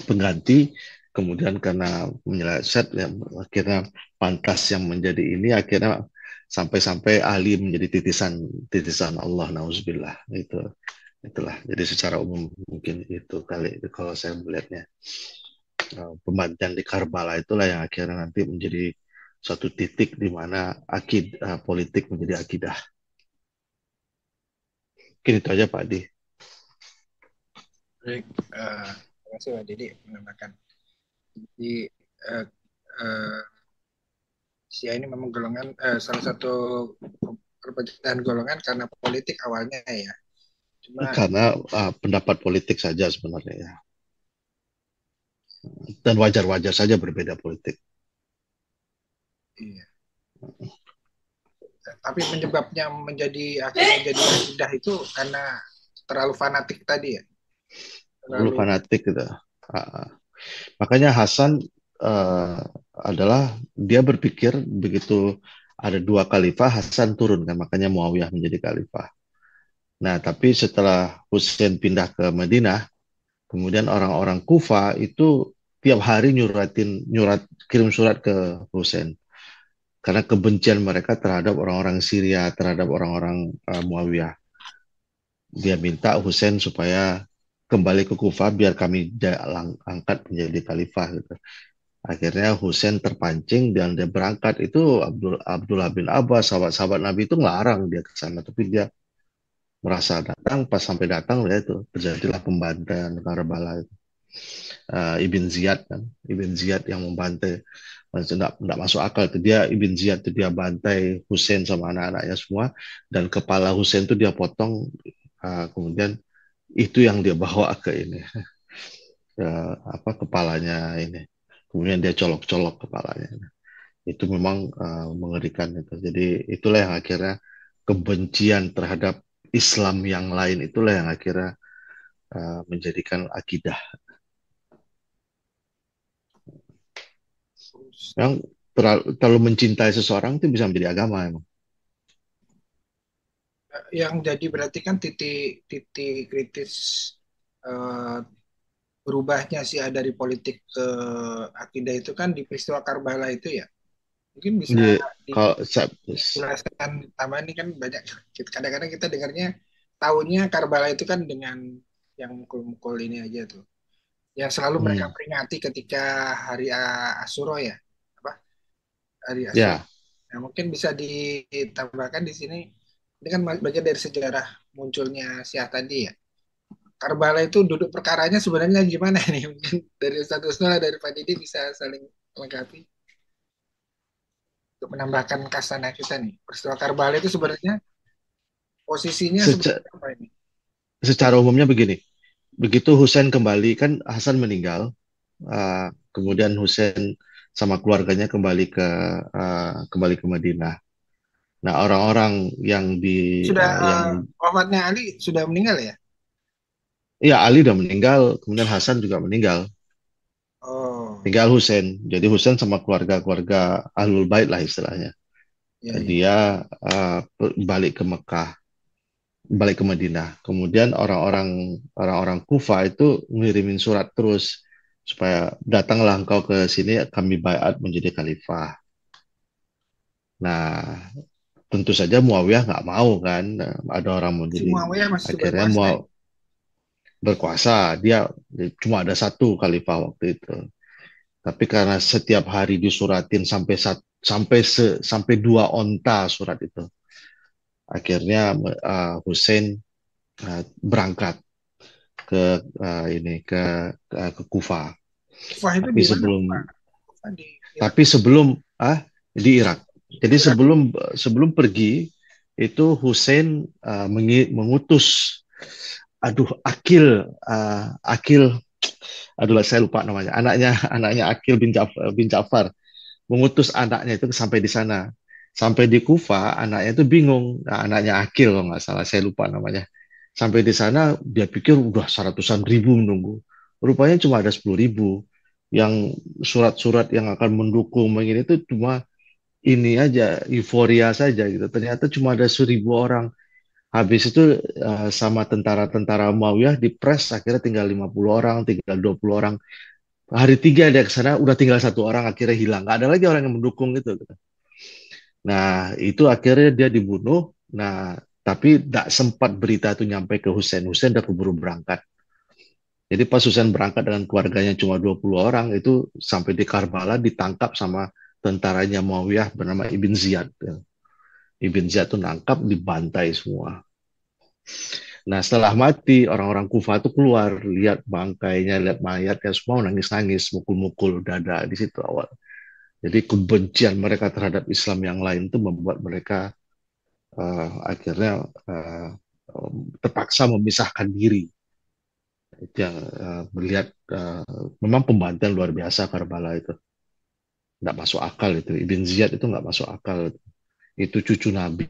Speaker 4: pengganti. Kemudian karena menyeleset ya, akhirnya pantas yang menjadi ini, akhirnya sampai-sampai Ali menjadi titisan titisan Allah, nauzubillah. Itulah, jadi secara umum mungkin itu kali kalau saya melihatnya. Pembantaian di Karbala itulah yang akhirnya nanti menjadi suatu titik di mana politik menjadi akidah. Mungkin itu aja Pak Adi.
Speaker 1: Baik, terima kasih Pak Didi menambahkan. Jadi Syiah ini memang golongan salah satu perbedaan golongan karena politik awalnya ya. Cuma
Speaker 4: Karena pendapat politik saja sebenarnya ya. Dan wajar-wajar saja berbeda politik.
Speaker 1: iya. Tapi penyebabnya akhirnya menjadi akidah itu karena terlalu fanatik tadi ya.
Speaker 4: Terlalu fanatik gitu. Makanya Hasan adalah dia berpikir begitu ada 2 khalifah, Hasan turun kan, makanya Muawiyah menjadi khalifah. Nah, tapi setelah Husain pindah ke Madinah, kemudian orang-orang Kufa itu tiap hari kirim surat ke Husain karena kebencian mereka terhadap orang-orang Syria, terhadap orang-orang Muawiyah. Dia minta Husain supaya kembali ke Kufa biar kami angkat menjadi khalifah gitu. Akhirnya Husain terpancing dan dia berangkat. Itu Abdullah bin Abbas, sahabat-sahabat Nabi itu ngelarang dia ke sana, tapi dia merasa datang. Pas sampai datang ya itu terjadilah pembantaian Karbala itu. Ibn Ziyad kan, Ibn Ziyad yang membantai. Tidak masuk akal itu, dia Ibn Ziyad itu dia bantai Husain sama anak-anaknya semua, dan kepala Husain itu dia potong, kemudian itu yang dia bawa ke ini, kepalanya ini, kemudian dia colok-colok kepalanya. Itu memang mengerikan itu. Jadi itulah yang akhirnya kebencian terhadap Islam yang lain, itulah yang akhirnya menjadikan akidah. Yang terlalu mencintai seseorang itu bisa menjadi agama emang.
Speaker 1: Yang jadi berarti kan titik kritis berubahnya sih dari politik ke akidah itu kan di peristiwa Karbala itu ya. Mungkin bisa
Speaker 4: Kalau
Speaker 1: dijelaskan tambahan, ini kan banyak. Kadang-kadang kita dengarnya tahunnya Karbala itu kan dengan yang mukul-mukul ini aja tuh. Yang selalu mereka peringati ketika hari Asyura ya. Apa? Hari Asyura.
Speaker 4: ya,
Speaker 1: Nah, mungkin bisa ditambahkan di sini. Ini kan bagian dari sejarah munculnya Syiah tadi ya. Karbala itu duduk perkaranya sebenarnya gimana nih? Mungkin dari Ustadz Husnul, dari Pak Didi bisa saling melengkapi untuk menambahkan kasana kita nih. Peristiwa Karbala itu sebenarnya posisinya sebenarnya apa ini?
Speaker 4: secara umumnya begini. begitu Husain kembali kan Hasan meninggal, kemudian Husain sama keluarganya kembali ke Madinah. Nah, orang-orang
Speaker 1: Sudah
Speaker 4: yang
Speaker 1: wafatnya Ali sudah meninggal ya?
Speaker 4: ya Ali udah meninggal, kemudian Hasan juga meninggal,
Speaker 1: Oh,
Speaker 4: tinggal Husain. Jadi Husain sama keluarga-keluarga Ahlul Bait lah istilahnya.
Speaker 1: ya ya.
Speaker 4: Dia balik ke Mekah, balik ke Madinah. Kemudian orang-orang Kufa itu ngirimin surat terus supaya datanglah engkau ke sini, kami baiat menjadi khalifah. Nah, tentu saja Muawiyah nggak mau kan. Nah, ada orang mau
Speaker 1: Si
Speaker 4: jadi,
Speaker 1: Muawiyah masih
Speaker 4: akhirnya
Speaker 1: berkuasa
Speaker 4: mau
Speaker 1: ya?
Speaker 4: berkuasa. Dia cuma ada satu khalifah waktu itu. Tapi karena setiap hari disuratin sampai dua onta surat itu, akhirnya Hussein berangkat ke Kufa.
Speaker 1: Kufah itu
Speaker 4: Tapi
Speaker 1: di mana?
Speaker 4: sebelum
Speaker 1: Pak? Kufah di Irak.
Speaker 4: tapi sebelum di Irak. Jadi
Speaker 1: Irak.
Speaker 4: sebelum pergi itu Hussein mengutus, Akil, aduh saya lupa namanya, anaknya Akil bin Ja'far, mengutus anaknya itu sampai di sana. Sampai di Kufa, anaknya itu bingung. Nah, anaknya Akil kalau nggak salah, saya lupa namanya. Sampai di sana, dia pikir udah seratusan ribu menunggu. Rupanya cuma ada 10.000. Yang surat-surat yang akan mendukung begini itu cuma ini aja, euforia saja gitu. Ternyata cuma ada 1.000 orang. Habis itu sama tentara-tentara Umayyah dipres, akhirnya tinggal 50 orang, tinggal 20 orang. Hari tiga dia ke sana, udah tinggal satu orang, akhirnya hilang. Nggak ada lagi orang yang mendukung gitu. Nah, itu akhirnya dia dibunuh. Nah, tapi tidak sempat berita itu nyampe ke Husain. Husain udah keburu berangkat. Jadi pas Husain berangkat dengan keluarganya cuma 20 orang, itu sampai di Karbala ditangkap sama tentaranya Muawiyah bernama Ibn Ziyad. Ibn Ziyad itu nangkap, dibantai semua. Nah, setelah mati, orang-orang Kufa itu keluar, lihat bangkainya, lihat mayatnya, semua nangis-nangis, mukul-mukul dada di situ awal. Jadi kebencian mereka terhadap Islam yang lain itu membuat mereka akhirnya terpaksa memisahkan diri. Itu yang melihat memang pembantaian luar biasa Karbala itu. Nggak masuk akal itu. Ibn Ziyad itu nggak masuk akal. Itu cucu Nabi.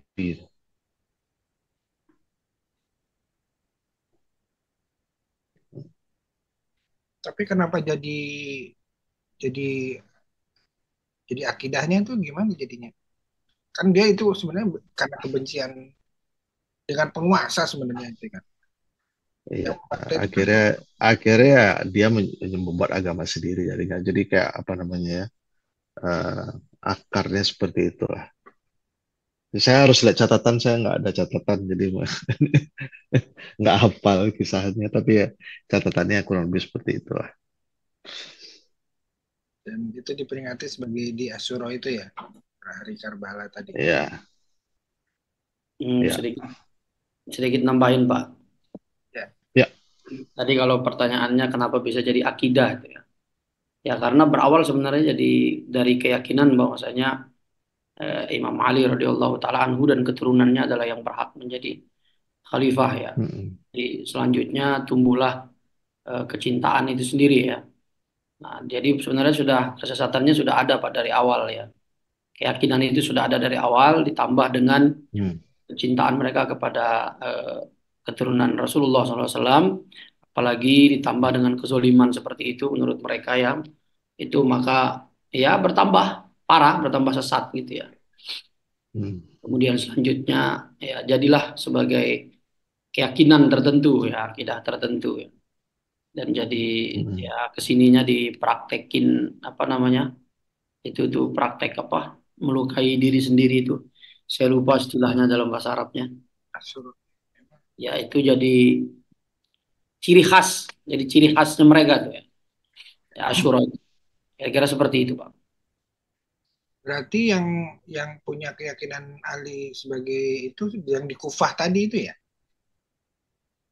Speaker 1: Tapi kenapa jadi jadi akidahnya itu gimana jadinya? Kan dia itu sebenarnya karena kebencian dengan penguasa sebenarnya itu kan.
Speaker 4: Iya,
Speaker 1: Yang membantai itu kan
Speaker 4: akhirnya akhirnya dia membuat agama sendiri jadinya. Jadi kayak apa namanya ya, eh, akarnya seperti itulah. Saya harus lihat catatan, saya nggak ada catatan, jadi nggak hafal kisahnya, tapi ya catatannya kurang lebih seperti itulah.
Speaker 1: dan itu diperingati sebagai di Asyura itu ya, hari Karbala tadi.
Speaker 4: Ya, ya,
Speaker 3: Sedikit sedikit nambahin Pak.
Speaker 1: Ya,
Speaker 4: ya.
Speaker 3: Tadi kalau pertanyaannya kenapa bisa jadi akidah itu ya. Ya karena berawal sebenarnya jadi dari keyakinan bahwasanya Imam Ali radhiyallahu taala anhu dan keturunannya adalah yang berhak menjadi khalifah ya.
Speaker 4: Mm-mm.
Speaker 3: Jadi selanjutnya tumbuhlah kecintaan itu sendiri ya. Nah, jadi sebenarnya sudah kesesatannya sudah ada Pak dari awal ya. Keyakinan itu sudah ada dari awal ditambah dengan
Speaker 4: Hmm.
Speaker 3: kecintaan mereka kepada keturunan Rasulullah SAW, apalagi ditambah dengan kezoliman seperti itu menurut mereka ya, itu maka ya bertambah parah, bertambah sesat gitu ya.
Speaker 4: Hmm.
Speaker 3: Kemudian selanjutnya ya jadilah sebagai keyakinan tertentu ya, akidah tertentu ya. Dan jadi
Speaker 4: Mm-mm.
Speaker 3: ya kesininya dipraktekin apa namanya itu tuh praktek apa melukai diri sendiri itu. Saya lupa istilahnya dalam bahasa Arabnya.
Speaker 1: Asyura.
Speaker 3: Ya itu ciri khas, jadi ciri khasnya mereka tuh ya. Ya Asyura itu. Kira-kira seperti itu, Pak.
Speaker 1: Berarti yang punya keyakinan Ali sebagai itu yang di Kufah tadi itu ya.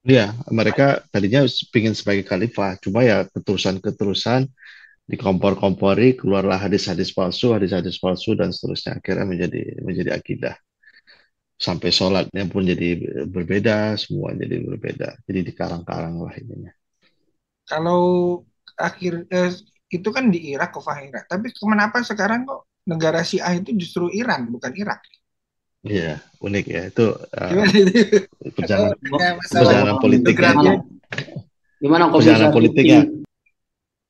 Speaker 4: Ya, mereka tadinya pingin sebagai khalifah, cuma ya keterusan-keterusan dikompor-kompori, keluarlah hadis-hadis palsu dan seterusnya. Akhirnya menjadi akidah. Sampai sholatnya pun jadi berbeda, semua jadi berbeda. Jadi dikarang-karang lah ininya.
Speaker 1: kalau itu kan di Irak ke Irak. Tapi kenapa sekarang kok negara Syiah itu justru Iran bukan Irak?
Speaker 4: Iya, unik ya. Itu
Speaker 1: Gimana itu? Atau
Speaker 4: perjalanan
Speaker 1: hanya masalah
Speaker 4: perjalanan politiknya,
Speaker 1: geografi?
Speaker 3: Gimana? Gimana kok bisa
Speaker 4: perjalanan politiknya.
Speaker 3: shifting?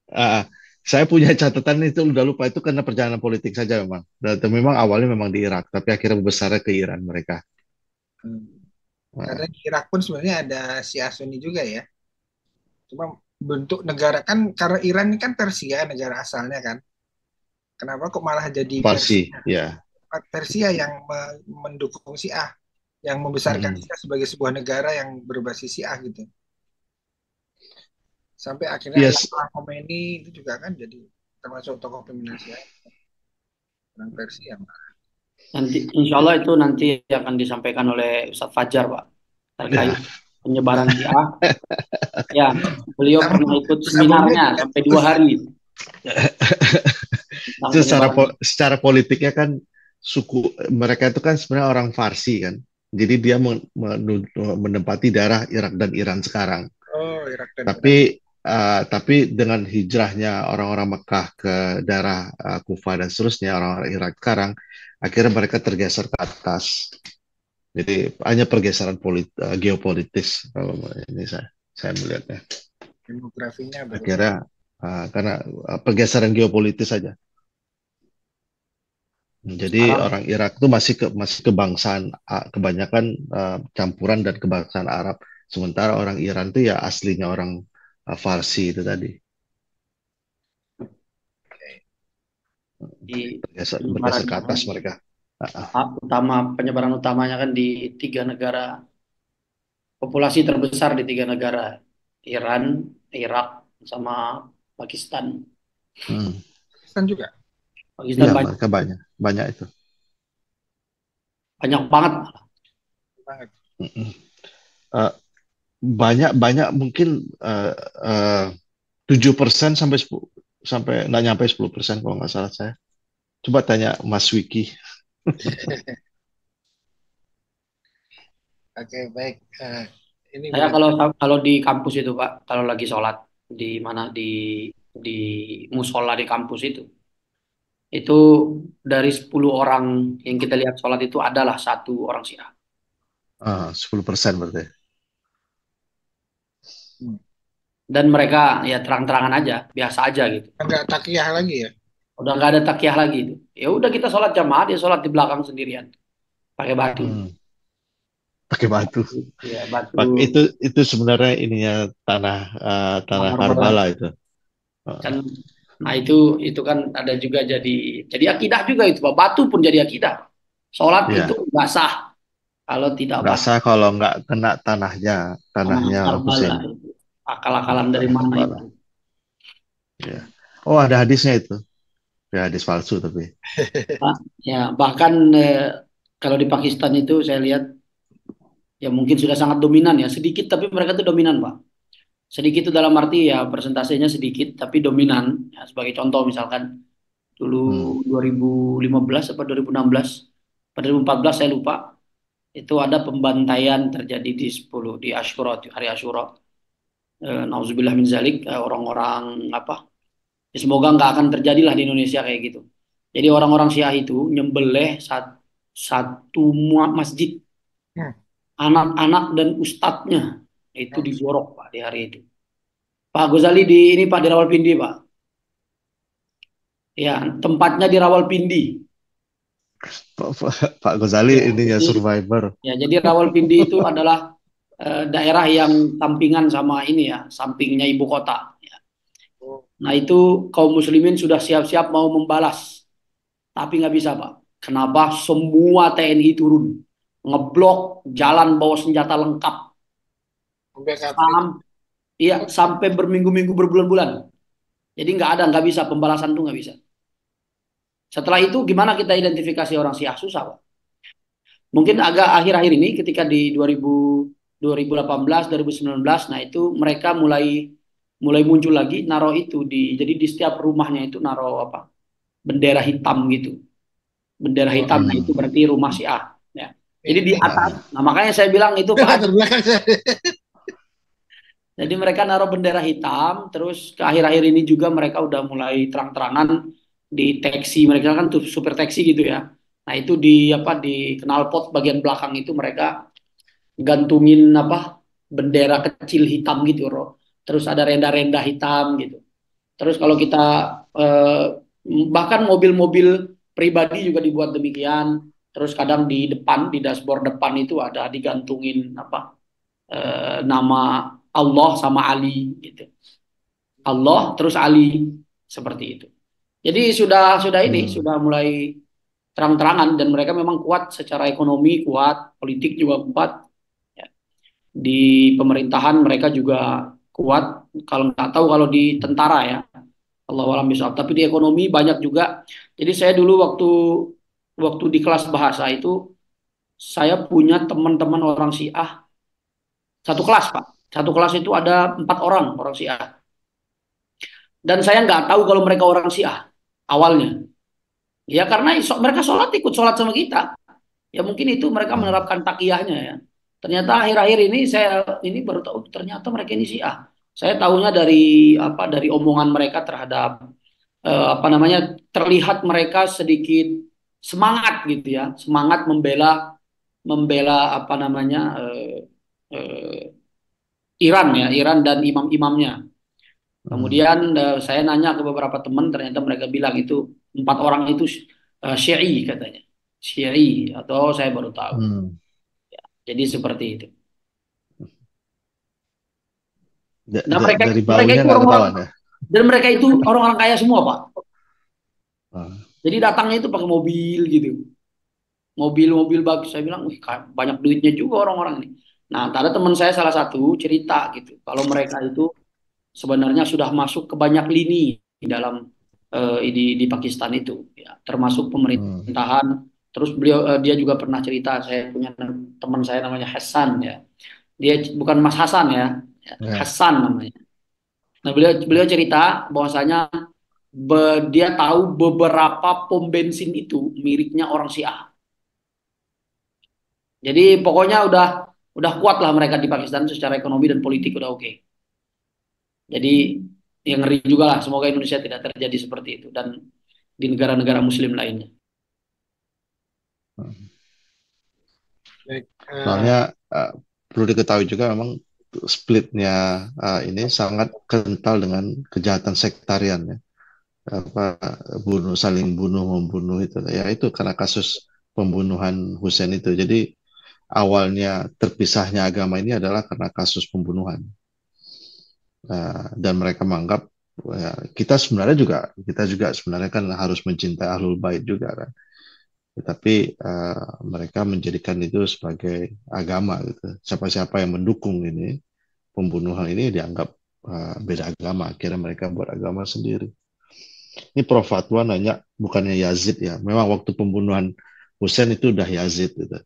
Speaker 4: Ah, saya punya catatan itu udah lupa itu karena perjalanan politik saja memang. Dan memang awalnya memang di Irak, tapi akhirnya besarnya ke Iran mereka.
Speaker 1: Hmm. Karena
Speaker 4: Ah,
Speaker 1: di Irak pun sebenarnya ada Syiah Sunni juga ya. Cuma bentuk negara kan karena Iran ini kan Persia negara asalnya kan. Kenapa kok malah jadi
Speaker 4: Farsi,
Speaker 1: Persia?
Speaker 4: ya.
Speaker 1: Persia yang mendukung Syiah, yang membesarkan
Speaker 4: Mm.
Speaker 1: Syiah sebagai sebuah negara yang berbasis Syiah gitu. Sampai akhirnya
Speaker 4: Yes,
Speaker 1: Ayatollah Khomeini itu juga kan jadi termasuk tokoh pimpinan Syiah, orang Persia.
Speaker 3: Nanti, insya Allah itu nanti akan disampaikan oleh Ustadz Fajar, Pak, terkait
Speaker 4: ya.
Speaker 3: penyebaran Syiah. Ya, beliau
Speaker 1: Sama
Speaker 3: pernah ikut
Speaker 1: Gus Abu
Speaker 3: seminarnya
Speaker 1: Zaid kan
Speaker 3: sampai dua
Speaker 1: Gus.
Speaker 3: hari tentang
Speaker 4: Itu
Speaker 3: penyebaran.
Speaker 4: secara politiknya kan suku mereka itu kan sebenarnya orang Farsi kan. Jadi dia menempati daerah Irak dan Iran sekarang.
Speaker 1: Oh, Irak dan Iran.
Speaker 4: Tapi dengan hijrahnya orang-orang Mekah ke daerah Kufah dan seterusnya orang-orang Irak sekarang, akhirnya mereka tergeser ke atas. Jadi hanya pergeseran geopolitis kalau ini saya melihatnya.
Speaker 1: Demografinya berubah.
Speaker 4: Akhirnya karena pergeseran geopolitis saja. Jadi
Speaker 3: Sekarang
Speaker 4: orang Irak itu masih kebangsaan kebanyakan campuran dan kebangsaan Arab. Sementara orang Iran itu ya aslinya orang Farsi itu tadi.
Speaker 3: di
Speaker 4: Bergeser
Speaker 3: penyebaran
Speaker 4: ke atas mereka.
Speaker 3: penyebaran utamanya kan di tiga negara, populasi terbesar di tiga negara, Iran, Irak, sama Pakistan.
Speaker 4: Hmm.
Speaker 1: Pakistan juga
Speaker 3: Pakistan
Speaker 4: Iya,
Speaker 3: banyak,
Speaker 4: mereka banyak itu.
Speaker 3: banyak banget.
Speaker 1: banget.
Speaker 4: Mm-mm. Eh, banyak mungkin 7% sampai 10, sampai nggak nyampe 10% kalau nggak salah saya. Coba tanya Mas Wiki.
Speaker 1: Oke, baik. Ini
Speaker 3: Saya
Speaker 1: berarti
Speaker 3: kalau kalau di kampus itu Pak, kalau lagi sholat di mana di musola di kampus itu dari 10 orang yang kita lihat sholat itu adalah satu orang Syiah.
Speaker 4: 10% berarti.
Speaker 1: hmm,
Speaker 3: Dan mereka ya terang-terangan aja, biasa aja gitu.
Speaker 1: nggak takiyah lagi ya.
Speaker 3: Udah nggak ada takiyah lagi itu. Ya udah kita sholat jamaah, dia sholat di belakang sendirian pakai batu.
Speaker 4: Hmm, pakai batu.
Speaker 3: Ya batu
Speaker 4: Itu sebenarnya ininya tanah
Speaker 3: Karbala.
Speaker 4: Karbala itu.
Speaker 3: Kan, nah itu kan ada juga jadi akidah juga itu Pak. Batu pun jadi akidah. Sholat itu
Speaker 4: Ya,
Speaker 3: nggak sah kalau tidak
Speaker 4: nggak
Speaker 3: pakai
Speaker 4: sah kalau nggak kena
Speaker 3: tanah
Speaker 4: tanahnya
Speaker 3: Karbala
Speaker 4: Husain.
Speaker 3: itu. Akal-akalan dari
Speaker 4: Tanah
Speaker 3: mana
Speaker 4: Karbala.
Speaker 3: itu?
Speaker 4: Ya. Oh, ada hadisnya itu. Ya, hadis palsu tapi.
Speaker 3: Ya bahkan kalau di Pakistan itu saya lihat ya mungkin sudah sangat dominan ya, sedikit tapi mereka tuh dominan Pak. Sedikit itu dalam arti ya persentasenya sedikit tapi dominan. Ya, sebagai contoh misalkan dulu
Speaker 4: Hmm.
Speaker 3: 2015 atau 2016 pada 2014 saya lupa, itu ada pembantaian terjadi di 10 di Asyura, di hari Asyura. Nauzubillah min zalik, orang-orang apa? Ya, semoga nggak akan terjadi lah di Indonesia kayak gitu. Jadi orang-orang Syiah itu nyembelih satu masjid,
Speaker 1: Hmm.
Speaker 3: anak-anak dan ustadznya itu
Speaker 1: Oh,
Speaker 3: digorok Pak di hari itu. Pak Ghazali di ini Pak di Rawalpindi Pak. Ya, tempatnya di Rawalpindi.
Speaker 4: Pak Ghazali
Speaker 3: Ya,
Speaker 4: ininya
Speaker 3: jadi
Speaker 4: survivor.
Speaker 3: jadi Rawalpindi itu adalah daerah yang sampingan sama ini ya, sampingnya ibu kota. Ya.
Speaker 1: oh,
Speaker 3: Nah itu kaum muslimin sudah siap-siap mau membalas, tapi nggak bisa Pak. Kenapa? Semua TNI turun, ngeblok jalan bawa senjata lengkap,
Speaker 1: backup itu.
Speaker 3: Sam- iya, sampai berminggu-minggu berbulan-bulan. Jadi nggak ada, nggak bisa pembalasan tuh nggak bisa. Setelah itu gimana kita identifikasi orang Syiah susah Pak. Mungkin agak akhir-akhir ini ketika di 2018, 2019, nah itu mereka mulai mulai muncul lagi naruh itu jadi di setiap rumahnya itu naruh apa? Bendera hitam gitu. Bendera
Speaker 1: Oh,
Speaker 3: hitam nah
Speaker 4: Hmm.
Speaker 3: itu berarti rumah Syiah ya. Jadi di
Speaker 1: ini
Speaker 3: atas.
Speaker 4: Ah,
Speaker 3: Nah, makanya saya bilang itu Pak Haji,
Speaker 1: terbelakang saya.
Speaker 3: Jadi mereka naruh bendera hitam, terus ke akhir-akhir ini juga mereka udah mulai terang-terangan di taksi, mereka kan tuh super taksi gitu ya. Nah itu di apa di knalpot bagian belakang itu mereka gantungin apa bendera kecil hitam gitu, Roh. Terus ada renda-renda hitam gitu. Terus kalau kita eh, bahkan mobil-mobil pribadi juga dibuat demikian. Terus kadang di depan, di dashboard depan itu ada digantungin apa nama Allah sama Ali gitu. Allah terus Ali seperti itu. Jadi sudah ini
Speaker 4: Hmm.
Speaker 3: sudah mulai terang-terangan dan mereka memang kuat secara ekonomi, kuat, politik juga kuat. Ya. Di pemerintahan mereka juga kuat. Kalau nggak tahu kalau di tentara ya, Allah alam bisawab. Tapi di ekonomi banyak juga. Jadi saya dulu waktu waktu di kelas bahasa itu saya punya teman-teman orang Syiah satu kelas Pak. Satu kelas itu ada 4 orang orang Syiah. Dan saya nggak tahu kalau mereka orang Syiah awalnya. Ya karena mereka sholat ikut sholat sama kita. Ya mungkin itu mereka
Speaker 4: Hmm.
Speaker 3: menerapkan takiyahnya ya. Ternyata akhir-akhir ini saya ini baru tahu ternyata mereka ini Syiah. Saya tahunya dari apa dari omongan mereka terhadap apa namanya terlihat mereka sedikit semangat gitu ya, semangat membela membela apa namanya eh, Iran ya, Iran dan imam-imamnya.
Speaker 4: Hmm.
Speaker 3: Kemudian saya nanya ke beberapa teman, ternyata mereka bilang itu 4 orang itu Syi'i katanya, Syi'i atau saya baru tahu.
Speaker 4: Hmm.
Speaker 3: Jadi seperti itu.
Speaker 4: Da-
Speaker 3: Nah
Speaker 4: da-
Speaker 3: mereka
Speaker 4: dari
Speaker 3: mereka
Speaker 4: baunya
Speaker 3: itu
Speaker 4: nggak
Speaker 3: orang-orang
Speaker 4: ketahuan ya.
Speaker 3: dan mereka itu orang-orang kaya semua Pak.
Speaker 4: Ah.
Speaker 3: Jadi datangnya itu pakai mobil gitu, mobil-mobil bagus. Saya bilang, wih banyak duitnya juga orang-orang ini. Nah ada teman saya salah satu cerita gitu, kalau mereka itu sebenarnya sudah masuk ke banyak lini di dalam di Pakistan itu ya termasuk
Speaker 4: Hmm.
Speaker 3: pemerintahan terus beliau dia juga pernah cerita saya punya teman saya namanya Hasan ya dia bukan Mas Hasan ya, ya,
Speaker 4: Ya.
Speaker 3: Hasan namanya. Nah beliau beliau cerita bahwasanya dia tahu beberapa pom bensin itu miliknya orang Syiah. Jadi pokoknya udah kuat lah mereka di Pakistan secara ekonomi dan politik udah oke. Jadi yang ngeri juga lah. Semoga Indonesia tidak terjadi seperti itu dan di negara-negara Muslim lainnya.
Speaker 1: Baik,
Speaker 4: Soalnya perlu diketahui juga memang splitnya ini sangat kental dengan kejahatan sektarian ya. Apa saling bunuh membunuh itu ya itu karena kasus pembunuhan Hussein itu. Jadi awalnya terpisahnya agama ini adalah karena kasus pembunuhan. Dan mereka menganggap ya, kita juga sebenarnya kan harus mencintai Ahlul Bait juga kan. Tetapi mereka menjadikan itu sebagai agama gitu. Siapa-siapa yang mendukung ini pembunuhan ini dianggap beda agama. Akhirnya mereka buat agama sendiri. Ini Prof. Fatwa nanya, bukannya Yazid ya. Memang waktu pembunuhan Hussein itu udah Yazid gitu.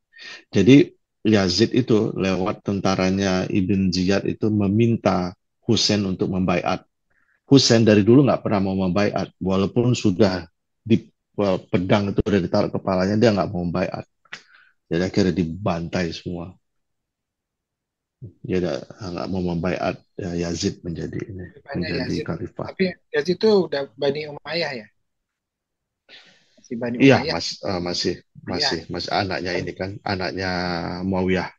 Speaker 4: Jadi Yazid itu lewat tentaranya Ibn Ziyad itu meminta Hussein untuk membaiat. Hussein dari dulu nggak pernah mau membaiat, walaupun sudah di pedang itu udah ditaruh kepalanya, dia nggak mau membaiat. Jadi akhirnya dibantai semua. Dia nggak mau membaiat Yazid menjadi ini,
Speaker 1: banyak
Speaker 4: menjadi
Speaker 1: Yazid.
Speaker 4: khalifah.
Speaker 1: Tapi Yazid itu udah Bani Umayyah ya, si Bani
Speaker 4: Iya,
Speaker 1: Umayyah.
Speaker 4: masih anaknya ini kan, anaknya Muawiyah.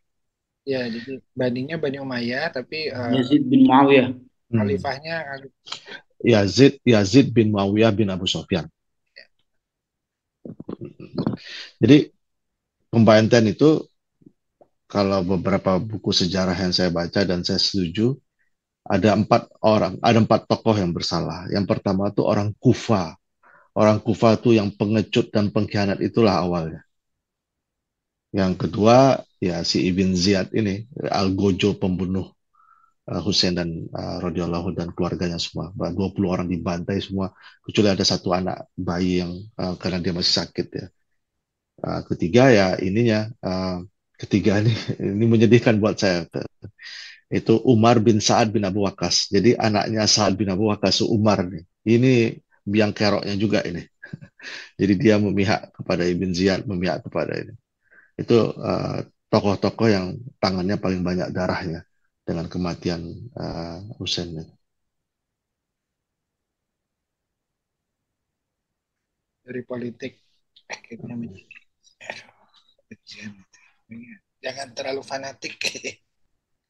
Speaker 1: Ya, jadi Bani Umayyah, tapi
Speaker 3: Yazid bin Muawiyah.
Speaker 4: Hmm.
Speaker 1: khalifahnya
Speaker 4: Yazid bin Muawiyah bin Abu Sufyan. Jadi pembantaian itu kalau beberapa buku sejarah yang saya baca dan saya setuju, ada 4 tokoh yang bersalah. Yang pertama itu orang Kufa. Orang Kufa itu yang pengecut dan pengkhianat itulah awalnya. Yang kedua ya si Ibn Ziyad ini, Al-Gojo pembunuh Hussein dan radhiyallahu dan keluarganya semua. 20 orang dibantai semua, kecuali ada satu anak bayi yang karena dia masih sakit ya. Ketiga ya ininya, ketiga ini menyedihkan buat saya. Itu Umar bin Sa'ad bin Abu Waqqas. Jadi anaknya Sa'ad bin Abu Waqqas Umar nih. Ini biang keroknya juga ini. Jadi dia memihak kepada Ibn Ziyad, memihak kepada ini. Itu tokoh-tokoh yang tangannya paling banyak darahnya. dengan kematian Husain.
Speaker 1: Dari politik akhirnya menjadi kebencian itu. Iya. Jangan terlalu fanatik.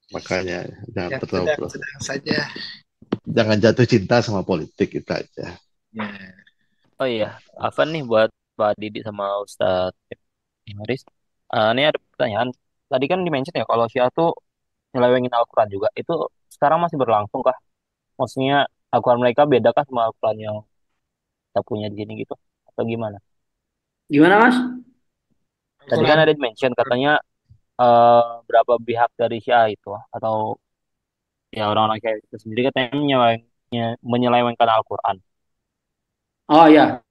Speaker 4: Makanya jangan
Speaker 1: Yang
Speaker 4: terlalu
Speaker 1: sedang-sedang saja.
Speaker 4: jangan jatuh cinta sama politik itu aja.
Speaker 1: Ya.
Speaker 5: Oh iya, Afan nih buat Pak Didi sama Ustadz Haris. Ini ada pertanyaan. Tadi kan di-mention ya kalau Syiah tuh nyelewengin Al-Quran juga. Itu sekarang masih berlangsung kah? Maksudnya Al-Quran mereka beda kah sama Al-Quran yang kita punya di sini gitu? Atau gimana?
Speaker 3: Gimana Mas?
Speaker 5: Tadi kan
Speaker 1: Al-Quran.
Speaker 5: ada di-mention katanya berapa pihak dari Syiah itu atau ya orang-orang Syiah itu sendiri katanya menyelewengkan Al-Quran.
Speaker 3: Oh ya,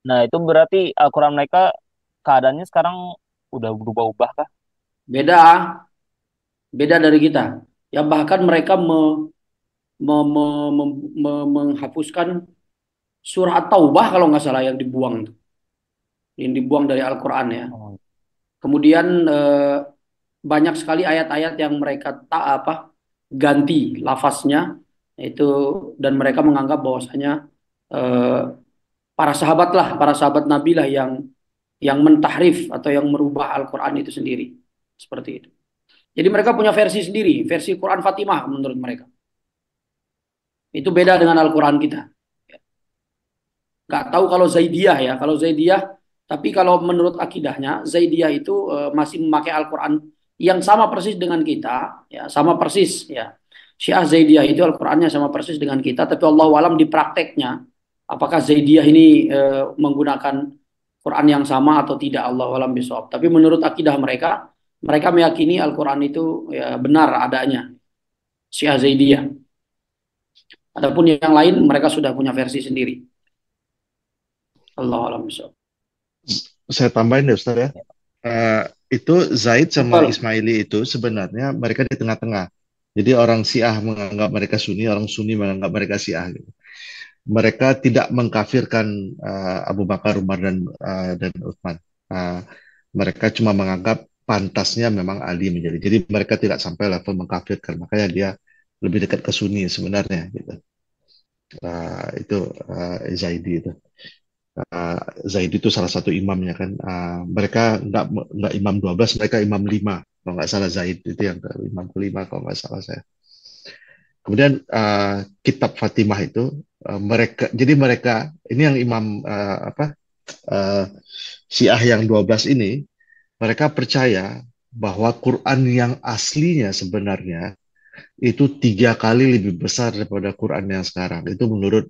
Speaker 5: Nah, itu berarti Al-Quran mereka keadaannya sekarang udah berubah-ubah kah?
Speaker 3: beda, beda dari kita. Ya bahkan mereka menghapuskan surah Taubah kalau nggak salah yang dibuang dari Al-Quran ya.
Speaker 5: Oh,
Speaker 3: Kemudian banyak sekali ayat-ayat yang mereka tak apa ganti lafaznya itu, dan mereka menganggap bahwasanya eh, para sahabat Nabi lah yang mentahrif atau yang merubah Al-Quran itu sendiri, seperti itu. Jadi mereka punya versi sendiri, versi Quran Fatimah menurut mereka. Itu beda dengan Al-Quran kita. Nggak tahu kalau Zaidiyah ya, kalau Zaidiyah, tapi kalau menurut akidahnya Zaidiyah itu masih memakai Al-Quran yang sama persis dengan kita, ya sama persis ya. Syiah Zaidiyah itu Al-Qurannya sama persis dengan kita, tapi Allah alam di prakteknya apakah Zaidiyah ini menggunakan Quran yang sama atau tidak, Allah alam bisawab. Tapi menurut akidah mereka, mereka meyakini Al-Quran itu ya benar adanya, Syiah Zaidiyah. Adapun yang lain mereka sudah punya versi sendiri. Allah alam bisawab.
Speaker 4: Saya tambahin deh Ustaz ya. Itu Zaid sama
Speaker 3: Betul.
Speaker 4: Ismaili itu sebenarnya mereka di tengah-tengah. Jadi orang Syiah menganggap mereka Sunni, orang Sunni menganggap mereka Syiah gitu. Mereka tidak mengkafirkan Abu Bakar, Umar dan Utsman. Mereka cuma menganggap pantasnya memang Ali menjadi. Jadi mereka tidak sampai level mengkafirkan. Makanya dia lebih dekat ke Sunni sebenarnya gitu. Itu Zaidi itu. Zaid itu salah satu imamnya kan. Mereka nggak imam 12, mereka imam 5. Kalau nggak salah Zaid itu yang imam kelima kalau nggak salah saya. Kemudian kitab Fatimah itu mereka ini yang imam Syiah yang 12 ini, mereka percaya bahwa Quran yang aslinya sebenarnya itu 3 kali lebih besar daripada Quran yang sekarang. Itu menurut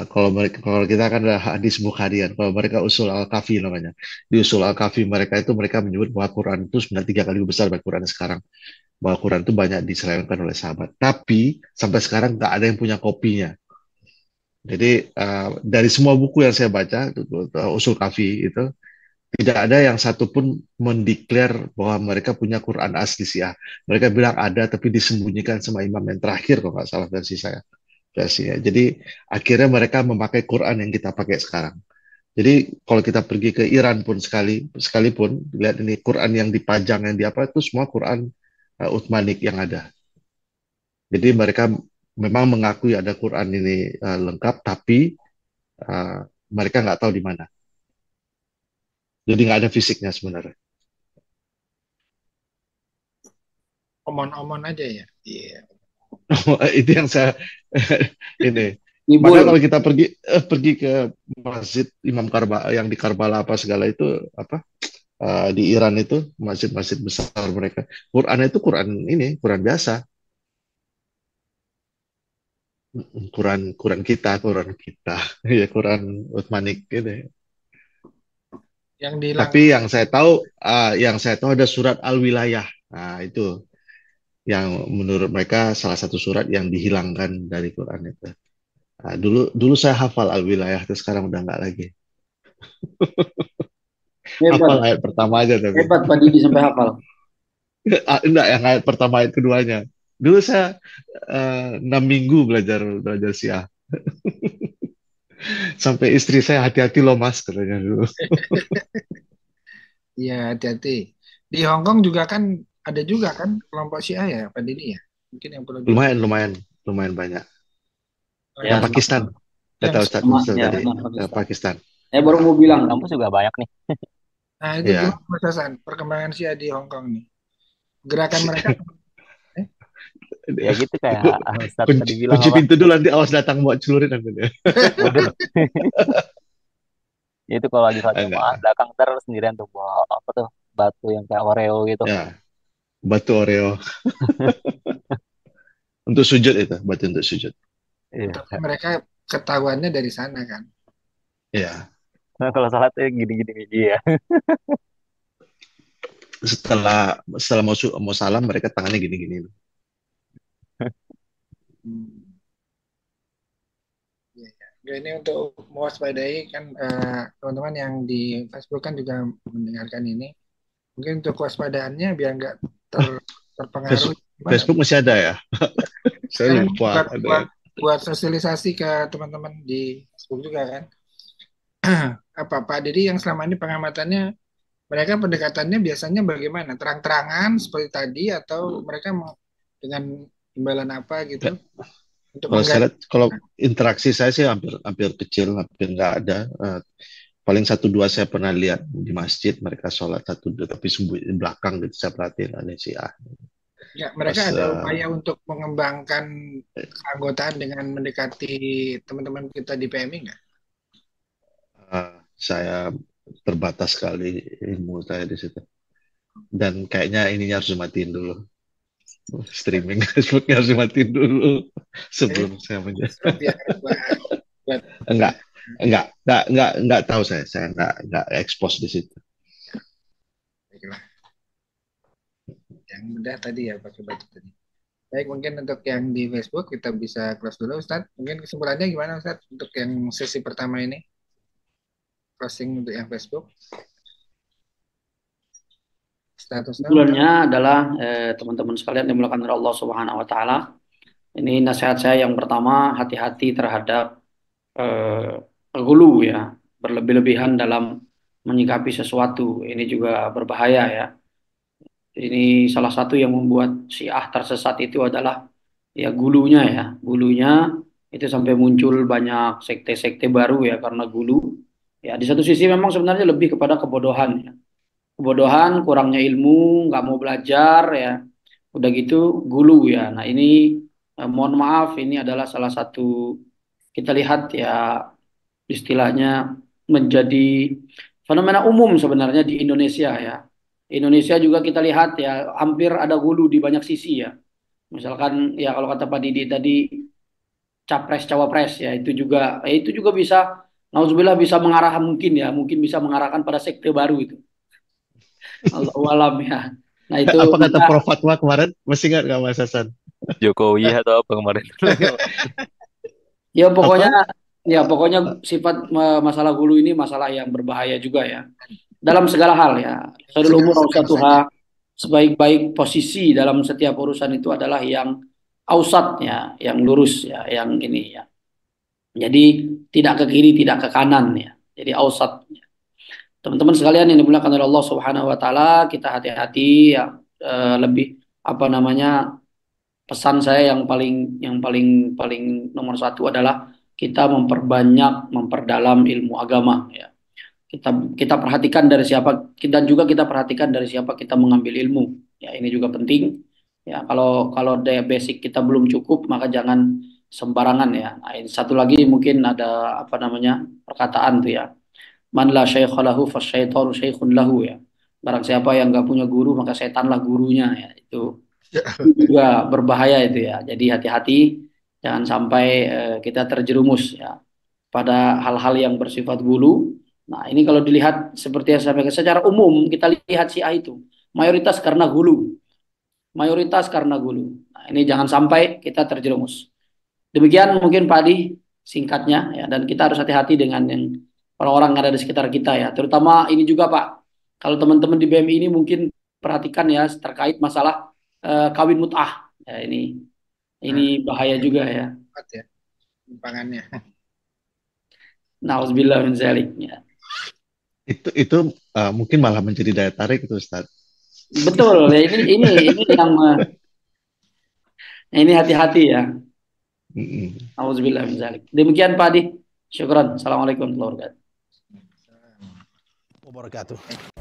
Speaker 4: kalau kita kan ada hadis Bukharian, kalau mereka usul Al-Kafi namanya. Di usul Al-Kafi mereka itu mereka menyebut bahwa Quran itu sebenarnya 3 kali lebih besar dari Quran sekarang. Bahwa Quran itu banyak diselewengkan oleh sahabat. Tapi sampai sekarang nggak ada yang punya kopinya. Jadi dari semua buku yang saya baca, usul Kafi itu tidak ada yang satupun mendeklar bahwa mereka punya Quran asli Syiah. Mereka bilang ada, tapi disembunyikan sama imam yang terakhir kalau nggak salah versi saya. Versinya. Jadi akhirnya mereka memakai Quran yang kita pakai sekarang. Jadi kalau kita pergi ke Iran pun sekalipun lihat ini Quran yang dipajang yang di apa itu semua Quran Utsmanik yang ada. Jadi mereka memang mengakui ada Quran ini lengkap, tapi mereka nggak tahu di mana. Jadi nggak ada fisiknya sebenarnya.
Speaker 1: Omon-omon aja ya. Iya.
Speaker 4: Itu yang saya ini.
Speaker 3: Ngibul.
Speaker 4: Maka kalau kita pergi ke Masjid Imam Karbala yang di Karbala apa segala itu apa di Iran itu masjid-masjid besar mereka. Quran itu Quran biasa. Quran kita ya Quran Utsmanik ini.
Speaker 1: Yang dihilang.
Speaker 4: Tapi yang saya tahu ada surat Al-Wilayah. Nah, itu yang menurut mereka salah satu surat yang dihilangkan dari Quran itu. Nah, dulu saya hafal Al-Wilayah, terus sekarang udah nggak lagi. Hafal
Speaker 3: Hebat,
Speaker 4: ayat pertama aja tapi.
Speaker 3: hebat Pak Didi sampai hafal.
Speaker 4: Enggak, yang ayat pertama ayat keduanya. Dulu saya 6 minggu belajar Syiah. Sampai istri saya hati-hati loh mas katanya dulu.
Speaker 1: Iya, hati-hati. Di Hong Kong juga kan ada juga kan kelompok Syiah ya, Pak Didi ya? Mungkin yang perlu di
Speaker 4: Lumayan, lumayan, lumayan banyak.
Speaker 1: oh,
Speaker 3: Ya,
Speaker 4: Yang
Speaker 1: yang
Speaker 4: Pakistan,
Speaker 1: yang
Speaker 4: kata Ustadz
Speaker 3: sama
Speaker 4: Ustadz
Speaker 3: ya
Speaker 4: tadi,
Speaker 3: benar Pakistan.
Speaker 4: Pakistan.
Speaker 3: Saya baru mau bilang nih.
Speaker 5: Kampus juga banyak nih.
Speaker 1: nah itu
Speaker 4: Ya,
Speaker 1: gimana Mas Hasan perkembangan Syiah di Hong Kong nih? Gerakan mereka eh?
Speaker 5: Ya gitu kayak Ustadz tadi
Speaker 4: kunci,
Speaker 5: bilang
Speaker 4: kunci
Speaker 5: apa?
Speaker 4: pintu dulu nanti awas datang buat celurin nanti.
Speaker 5: Waduh, itu kalau lagi sholat jamaah
Speaker 4: Enggak,
Speaker 5: belakang terus sendirian tuh bawa apa tuh batu yang kayak Oreo gitu.
Speaker 4: ya batu Oreo untuk sujud itu, batu untuk sujud.
Speaker 5: Iya.
Speaker 1: tapi mereka ketahuannya dari sana kan.
Speaker 4: Ya,
Speaker 5: Nah, kalau sholatnya gini-gini gini ya.
Speaker 4: setelah mau salam mereka tangannya gini-gini.
Speaker 1: Hmm. Ya, ya. Ya, ini untuk mewaspadai kan teman-teman yang di Facebook kan juga mendengarkan ini. Mungkin untuk kewaspadaannya biar nggak terpengaruh
Speaker 4: Facebook,
Speaker 1: gimana?
Speaker 4: Facebook masih ada ya? Saya
Speaker 1: Kan
Speaker 4: lupa
Speaker 1: buat
Speaker 4: ada.
Speaker 1: buat buat sosialisasi ke teman-teman di Facebook juga kan. Apa Pak Didi yang selama ini pengamatannya mereka pendekatannya biasanya bagaimana? Terang-terangan seperti tadi atau mereka dengan imbalan apa gitu untuk
Speaker 4: Kalau saya
Speaker 1: menggait?
Speaker 4: lihat, kalau interaksi saya sih hampir hampir kecil, hampir nggak ada. Paling satu dua saya pernah lihat di masjid mereka sholat satu dua, tapi di belakang gitu saya perhatiin ada sih
Speaker 1: Ya,
Speaker 4: pas
Speaker 1: mereka ada upaya untuk mengembangkan keanggotaan dengan mendekati teman-teman kita di PMI nggak?
Speaker 4: saya terbatas sekali ilmu saya di situ. Dan kayaknya ininya harus dimatiin dulu. Streaming Facebooknya harus dimatiin dulu
Speaker 1: Jadi
Speaker 4: sebelum saya menjadi.
Speaker 1: biar buat
Speaker 4: Enggak, enggak tahu saya enggak expose di situ.
Speaker 1: baiklah. Yang mudah tadi ya pakai batu tadi. Baik, mungkin untuk yang di Facebook kita bisa close dulu, Ustadz. Mungkin kesimpulannya gimana, Ustadz, untuk yang sesi pertama ini? Closing untuk yang Facebook. Statusnya,
Speaker 3: Kesimpulannya adalah teman-teman sekalian yang dimuliakan oleh Allah Subhanahu wa taala. Ini nasihat saya yang pertama, hati-hati terhadap gulu ya, berlebih-lebihan dalam menyikapi sesuatu. Ini juga berbahaya ya. Ini salah satu yang membuat Syiah tersesat itu adalah ya gulunya ya. Gulunya itu sampai muncul banyak sekte-sekte baru ya karena gulu. Ya di satu sisi memang sebenarnya lebih kepada kebodohan ya. Kebodohan, kurangnya ilmu, nggak mau belajar ya. Udah gitu gulu ya. Nah ini mohon maaf ini adalah salah satu kita lihat ya istilahnya menjadi fenomena umum sebenarnya di Indonesia ya. Indonesia juga kita lihat ya hampir ada hulu di banyak sisi ya. Misalkan ya kalau kata Pak Didi tadi capres cawapres ya itu juga bisa nauzubillah bisa mengarah mungkin ya mungkin bisa mengarahkan pada sekte baru itu. Allahu alam ya. Nah itu
Speaker 4: Apa kata
Speaker 3: maka
Speaker 4: Prof Fatwa kemarin? Masih ingat nggak Mas Hasan?
Speaker 5: Jokowi atau apa kemarin?
Speaker 3: ya pokoknya
Speaker 4: Apa?
Speaker 3: ya pokoknya sifat masalah hulu ini masalah yang berbahaya juga ya. Dalam segala hal ya. Sadul
Speaker 1: segala
Speaker 3: umur
Speaker 1: saja.
Speaker 3: ausatuha sebaik-baik posisi dalam setiap urusan itu adalah yang ausatnya, yang lurus ya, yang ini ya. Jadi tidak ke kiri, tidak ke kanan ya. Jadi ausat. Teman-teman sekalian yang dimuliakan oleh Allah Subhanahu wa taala, kita hati-hati ya lebih apa namanya pesan saya yang paling paling nomor satu adalah kita memperbanyak memperdalam ilmu agama ya. kita kita perhatikan dari siapa dan juga kita perhatikan dari siapa kita mengambil ilmu ya ini juga penting ya kalau kalau daya basic kita belum cukup maka jangan sembarangan ya nah, ini satu lagi mungkin ada apa namanya perkataan tuh ya man la syaikha lahu fasyaitanu syaikhun lahu ya barang siapa yang nggak punya guru maka setanlah gurunya ya itu juga berbahaya itu ya jadi hati-hati jangan sampai kita terjerumus ya pada hal-hal yang bersifat gulu. Nah, ini kalau dilihat seperti yang saya sampaikan secara umum, kita lihat si A itu mayoritas karena gulu, mayoritas karena gulu. Nah, ini jangan sampai kita terjerumus. Demikian mungkin Pak Adi singkatnya ya dan kita harus hati-hati dengan yang orang-orang yang ada di sekitar kita ya. Terutama ini juga Pak, kalau teman-teman di BMI ini mungkin perhatikan ya terkait masalah kawin mut'ah. Ya, ini
Speaker 1: Nah,
Speaker 3: bahaya juga ya.
Speaker 1: kuat ya timpangannya.
Speaker 3: Nauzubillah min zalik ya.
Speaker 4: Itu mungkin malah menjadi daya tarik itu Ustaz.
Speaker 3: Betul ya, ini yang ini hati-hati ya.
Speaker 4: Mm-mm.
Speaker 3: Auzubillah min dzalik. Demikian Pak Adi. Syukran. Assalamualaikum warahmatullahi wabarakatuh.
Speaker 6: wabarakatuh.